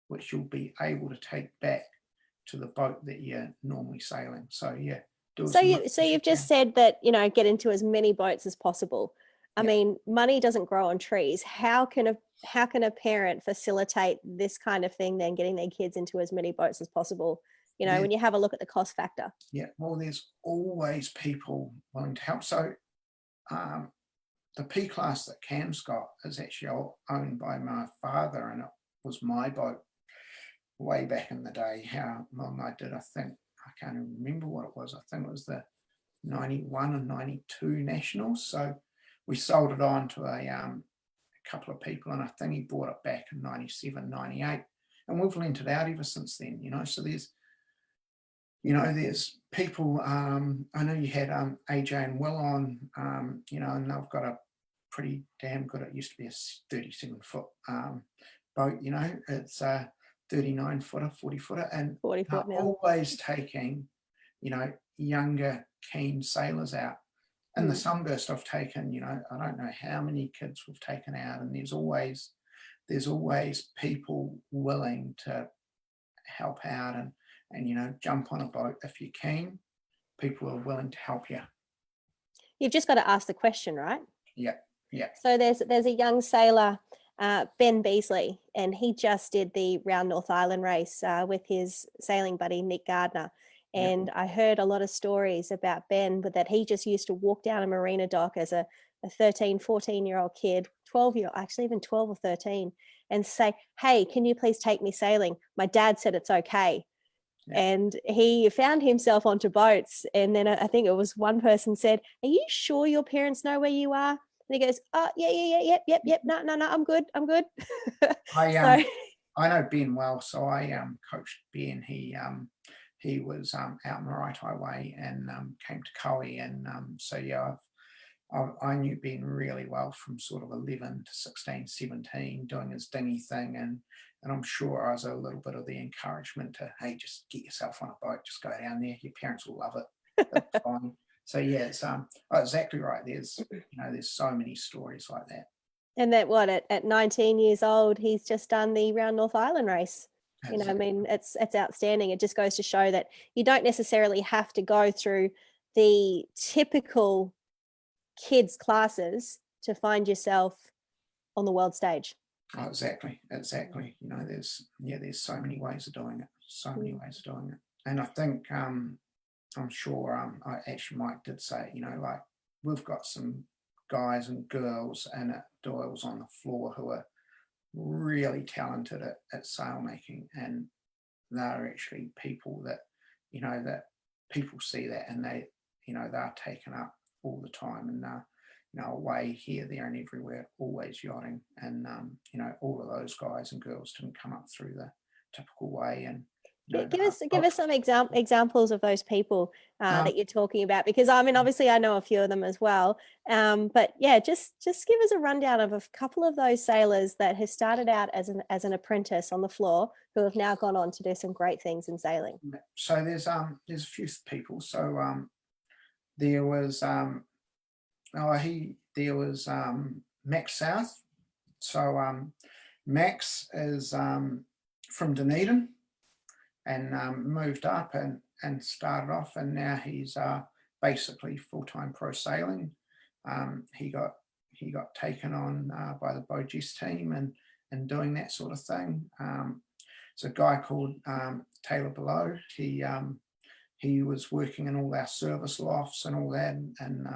F: which you'll be able to take back to the boat that you're normally sailing. So
A: you've just said that get into as many boats as possible. I mean, money doesn't grow on trees. How can a parent facilitate this kind of thing, then getting their kids into as many boats as possible? When you have a look at the cost factor. Yeah,
F: well, there's always people willing to help. So the P class that Cam's got is actually owned by my father, and it was my boat way back in the day. How long I did, I think, I can't even remember what it was. I think it was the 91 and 92 Nationals. So we sold it on to a couple of people, and I think he bought it back in 97, 98. And we've lent it out ever since then, So there's people, I know you had AJ and Will on, and they've got a pretty damn good, it used to be a 37-foot boat, you know, it's a 39 footer, 40 footer, and
A: 40
F: they're
A: foot now.
F: always taking, you know, younger, keen sailors out. And the
A: Mm.
F: sunburst I've taken, you know, I don't know how many kids we've taken out, and there's always people willing to help out and you know, jump on a boat if you're keen. People are willing to help you.
A: You've just got to ask the question, right?
F: Yeah, yeah.
A: So there's a young sailor, Ben Beasley, and he just did the Round North Island race with his sailing buddy Nick Gardner.
F: Yep.
A: And I heard a lot of stories about Ben, but that he just used to walk down a marina dock as a 13, 14-year-old kid, 12-year, actually even 12 or 13, and say, "Hey, can you please take me sailing? My dad said it's okay."
F: Yeah.
A: And he found himself onto boats. And then I think it was one person said, "Are you sure your parents know where you are?" And he goes, "Oh, yeah, yep. No, I'm good. So
F: I know Ben well, so I coached Ben. He was out Maraetai Way and came to Koei, and so yeah, I knew Ben really well from sort of 11 to 16, 17, doing his dinghy thing, and I'm sure I was a little bit of the encouragement to, hey, just get yourself on a boat, just go down there, your parents will love it, they'll be fine. So yeah, it's exactly right. There's so many stories like that.
A: and that what at 19 years old, he's just done the Round North Island race. You know, I mean, it's outstanding. It just goes to show that you don't necessarily have to go through the typical kids classes to find yourself on the world stage.
F: Oh, exactly. You know, there's so many ways of doing it. And I think I'm sure Mike did say, you know, like we've got some guys and girls and at Doyle's on the floor who are really talented at sail making, and they're actually people that, you know, that people see that and they, you know, they're taken up all the time, and you know, away here, there, and everywhere, always yachting. And you know, all of those guys and girls didn't come up through the typical way. And you know,
A: Give us some examples of those people that you're talking about, because I mean, obviously I know a few of them as well, but yeah, just give us a rundown of a couple of those sailors that have started out as an apprentice on the floor, who have now gone on to do some great things in sailing.
F: So there's a few people. So there was Max South. So Max is from Dunedin, and moved up and started off, and now he's basically full-time pro sailing. He got taken on by the Boges team and doing that sort of thing. It's a guy called Taylor Below. He was working in all our service lofts and all that, and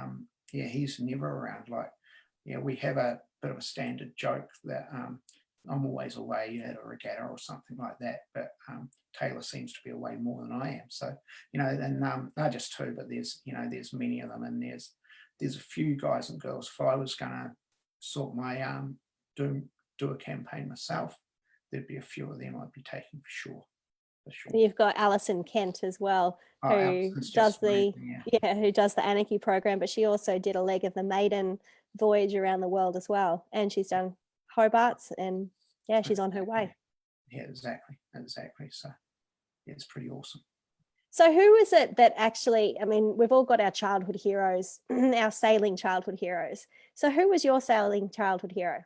F: yeah, he's never around. Like, yeah, we have a bit of a standard joke that I'm always away at a regatta or something like that, but Taylor seems to be away more than I am. So, you know, and they're just two, but there's many of them, and there's a few guys and girls. If I was going to sort my do a campaign myself, there'd be a few of them I'd be taking for sure.
A: And you've got Alison Kent as well, who does the Anarchy program, but she also did a leg of the maiden voyage around the world as well, and she's done Hobart's, and yeah, she's on her way.
F: Yeah, exactly. So yeah, it's pretty awesome.
A: So who is it that actually, I mean, we've all got our childhood heroes, our sailing childhood heroes. So who was your sailing childhood hero?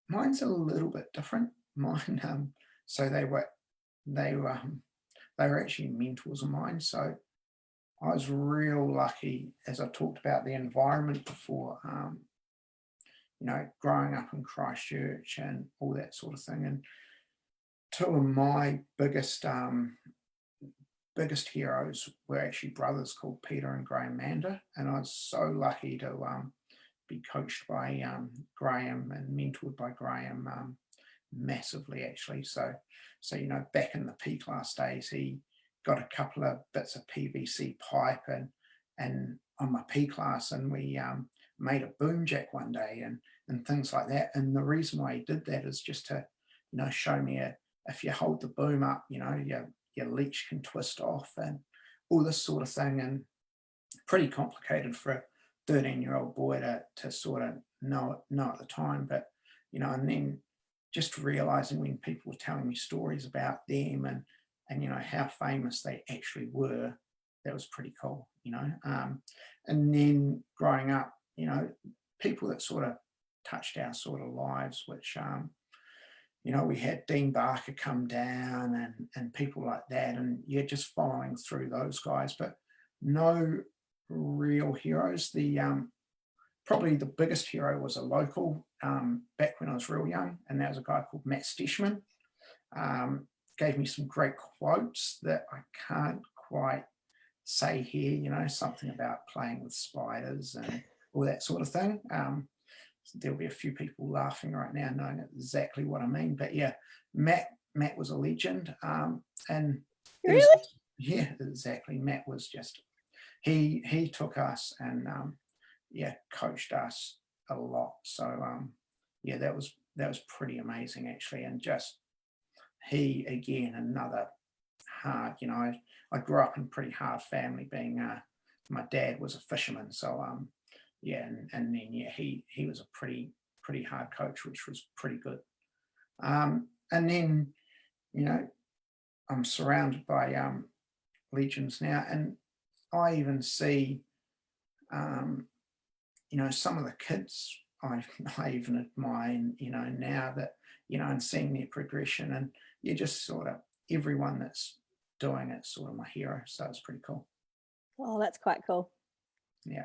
F: Mine's a little bit different. Mine, so they were actually mentors of mine. So I was real lucky, as I talked about the environment before, you know, growing up in Christchurch and all that sort of thing. And two of my biggest heroes were actually brothers called Peter and Graham Mander. And I was so lucky to be coached by Graham and mentored by Graham massively, actually. So you know, back in the P class days, he got a couple of bits of PVC pipe and on my P class, and we made a boom jack one day and things like that. And the reason why he did that is just to, you know, show me if you hold the boom up, you know, your leech can twist off and all this sort of thing. And pretty complicated for a 13-year-old boy to sort of know at the time. But, you know, and then just realizing when people were telling me stories about them and you know, how famous they actually were, that was pretty cool, you know. And then growing up, you know, people that sort of touched our sort of lives, which, you know, we had Dean Barker come down and people like that, and you're just following through those guys, but no real heroes. The probably the biggest hero was a local back when I was real young, and that was a guy called Matt Stishman. Gave me some great quotes that I can't quite say here, you know, something about playing with spiders and all that sort of thing. There'll be a few people laughing right now knowing exactly what I mean, but yeah, Matt was a legend. And
A: Really?
F: Yeah, exactly. Matt was just, he took us and yeah, coached us a lot. So yeah, that was pretty amazing actually. And just he, again, another hard, you know, I grew up in a pretty hard family, being my dad was a fisherman, so yeah, and then yeah, he was a pretty hard coach, which was pretty good. And then, you know, I'm surrounded by legends now, and I even see you know, some of the kids I even admire, you know, now that, you know, and seeing their progression, and you just sort of, everyone that's doing it's sort of my hero. So it's pretty cool.
A: Oh, that's quite cool.
F: Yeah.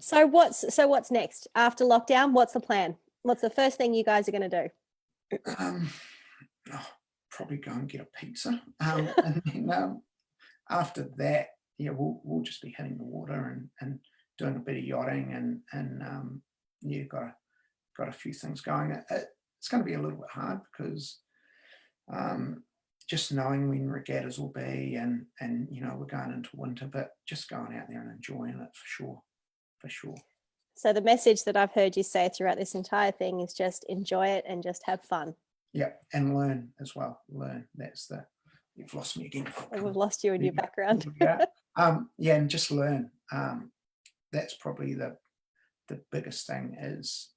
A: So what's next after lockdown? What's the plan? What's the first thing you guys are going to do?
F: Oh, probably go and get a pizza. And then after that, yeah, we'll just be hitting the water and doing a bit of yachting and yeah, got a few things going. It's going to be a little bit hard because just knowing when regattas will be, and you know, we're going into winter, but just going out there and enjoying it for sure.
A: So the message that I've heard you say throughout this entire thing is just enjoy it and just have fun.
F: Yeah, and learn as well. Learn. That's the, you've lost me again.
A: And we've lost you in your background.
F: Yeah, yeah, and just learn. That's probably the biggest thing is,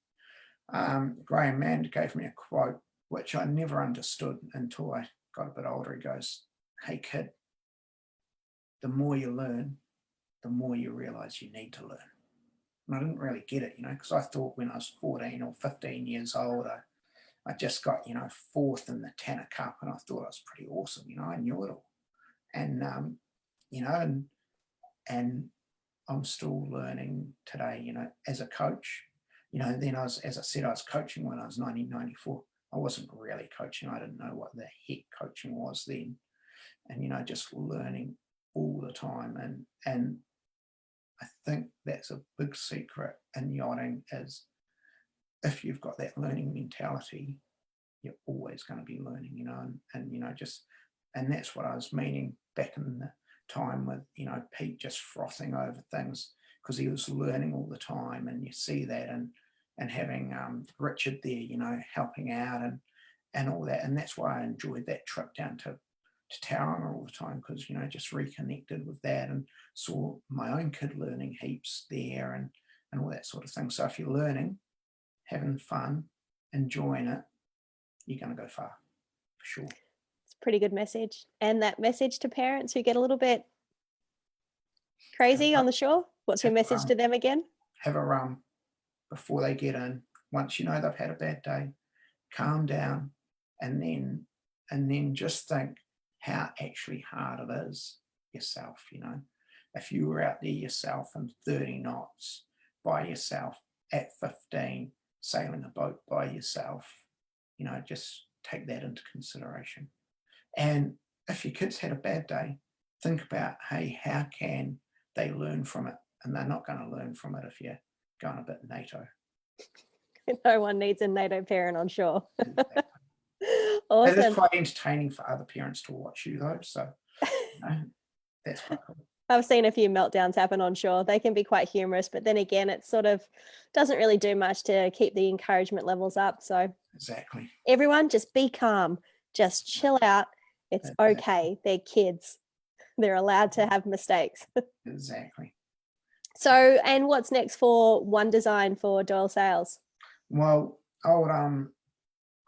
F: Graham Mann gave me a quote which I never understood until I got a bit older. He goes, "Hey kid, the more you learn, the more you realize you need to learn." And I didn't really get it, you know, because I thought when I was 14 or 15 years old, I just got, you know, fourth in the Tanner Cup, and I thought I was pretty awesome, you know, I knew it all. And, you know, and I'm still learning today, you know, as a coach. You know, then as I said, I was coaching when I was 1994. I wasn't really coaching. I didn't know what the heck coaching was then. And, you know, just learning all the time. And I think that's a big secret in yachting is if you've got that learning mentality, you're always going to be learning, you know, and you know, just, and that's what I was meaning back in the time with, you know, Pete just frothing over things because he was learning all the time, and you see that, and having Richard there, you know, helping out and all that, and that's why I enjoyed that trip down to Tauranga all the time, because, you know, just reconnected with that and saw my own kid learning heaps there and all that sort of thing. So if you're learning, having fun, enjoying it, you're going to go far for sure.
A: It's a pretty good message. And that message to parents who get a little bit crazy on the shore, what's your message to them again?
F: Have a run before they get in. Once you know they've had a bad day, calm down, and then just think how actually hard it is yourself. You know, if you were out there yourself in 30 knots by yourself at 15, sailing a boat by yourself, you know, just take that into consideration. And if your kids had a bad day, think about, hey, how can they learn from it? And they're not going to learn from it if you're going a bit NATO.
A: No one needs a NATO parent on shore.
F: Exactly.
A: Awesome.
F: It is quite entertaining for other parents to watch you though, so you know, that's quite cool.
A: I've seen a few meltdowns happen on shore. They can be quite humorous, but then again, it sort of doesn't really do much to keep the encouragement levels up. So
F: Exactly.
A: everyone just be calm, just chill out. It's okay. They're kids. They're allowed to have mistakes.
F: Exactly.
A: So, and what's next for One Design for Doyle Sails?
F: Well, I would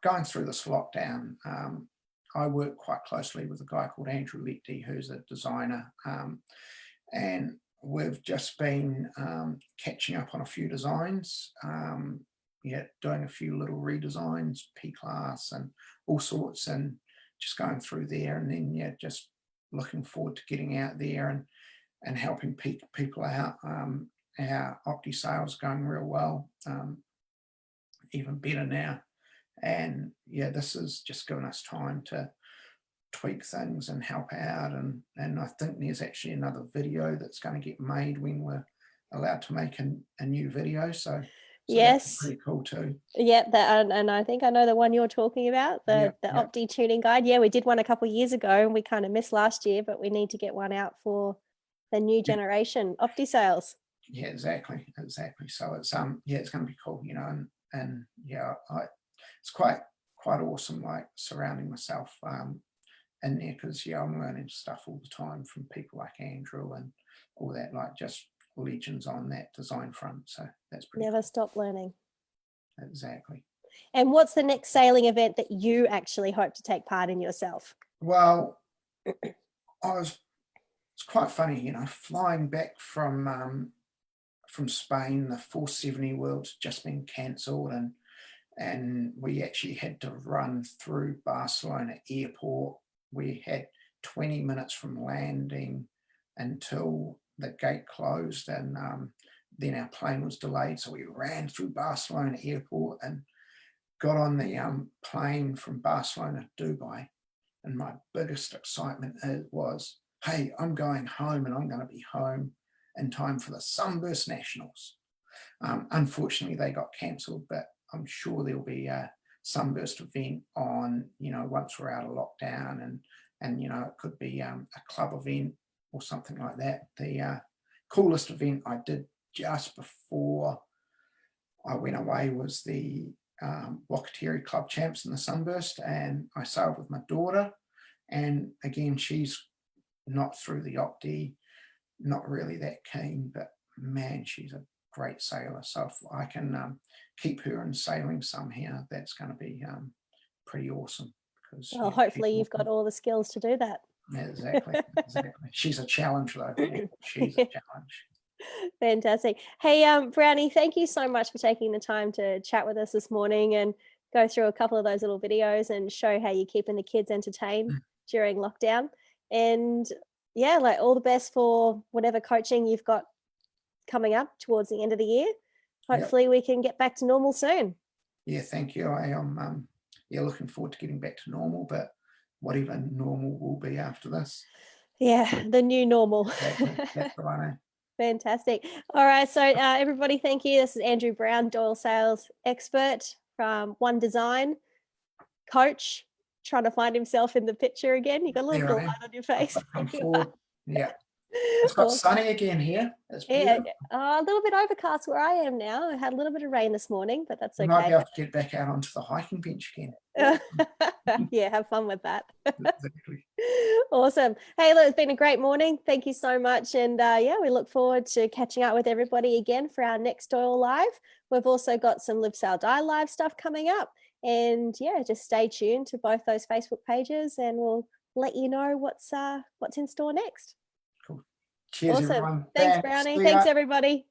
F: going through this lockdown, I work quite closely with a guy called Andrew Lecty, who's a designer, and we've just been catching up on a few designs, doing a few little redesigns, P-class and all sorts, and just going through there, and then just looking forward to getting out there and helping people out. Our Opti sales going real well, even better now. And this is just giving us time to tweak things and help out. And I think there's actually another video that's going to get made when we're allowed to make a new video. So
A: Yes,
F: that's pretty cool too.
A: Yep, and I think I know the one you're talking about, the Opti tuning guide. Yeah, we did one a couple of years ago, and we kind of missed last year, but we need to get one out for the new generation Opti Sails.
F: Yeah, exactly. So it's it's going to be cool, and it's quite awesome, like surrounding myself in there, because I'm learning stuff all the time from people like Andrew and all that, like just legends on that design front. So that's pretty
A: Never
F: cool.
A: stop learning.
F: Exactly.
A: And what's the next sailing event that you actually hope to take part in yourself?
F: Well, it's quite funny, flying back from Spain. The 470 World's just been cancelled, and we actually had to run through Barcelona airport. We had 20 minutes from landing until the gate closed, and then our plane was delayed, so we ran through Barcelona airport and got on the plane from Barcelona to Dubai. And my biggest excitement was, hey, I'm going home, and I'm going to be home in time for the Sunburst Nationals. Unfortunately, they got cancelled, but I'm sure there'll be a Sunburst event on, once we're out of lockdown, and it could be a club event or something like that. The coolest event I did just before I went away was the Wakateri Club Champs in the Sunburst, and I sailed with my daughter, and again, she's not through the Opti, not really that keen, but man, she's a great sailor. So if I can keep her in sailing somehow, that's going to be pretty awesome. Because
A: hopefully you've got all the skills to do that.
F: Yeah, exactly. She's a challenge, though. She's a challenge.
A: Fantastic. Hey, Brownie, thank you so much for taking the time to chat with us this morning and go through a couple of those little videos and show how you're keeping the kids entertained during lockdown. And like all the best for whatever coaching you've got coming up towards the end of the year. Hopefully we can get back to normal soon. Yeah, thank you. I am looking forward to getting back to normal, but whatever normal will be after this. Yeah, the new normal. That's what I know. Fantastic. All right, so everybody, thank you. This is Andrew Brown, Doyle Sails expert from One Design, coach, trying to find himself in the picture again. You got a little light on your face. Yeah. It's got sunny again here. It's beautiful. A little bit overcast where I am now. I had a little bit of rain this morning, but that's okay. You might be able to get back out onto the hiking bench again. Yeah, have fun with that. Exactly. Awesome. Hey, look, it's been a great morning. Thank you so much. And we look forward to catching up with everybody again for our next Doyle Live. We've also got some Live Sail Die Live stuff coming up. And just stay tuned to both those Facebook pages, and we'll let you know what's in store next. Cheers, awesome. Everyone. Thanks, Brownie. Thanks, everybody.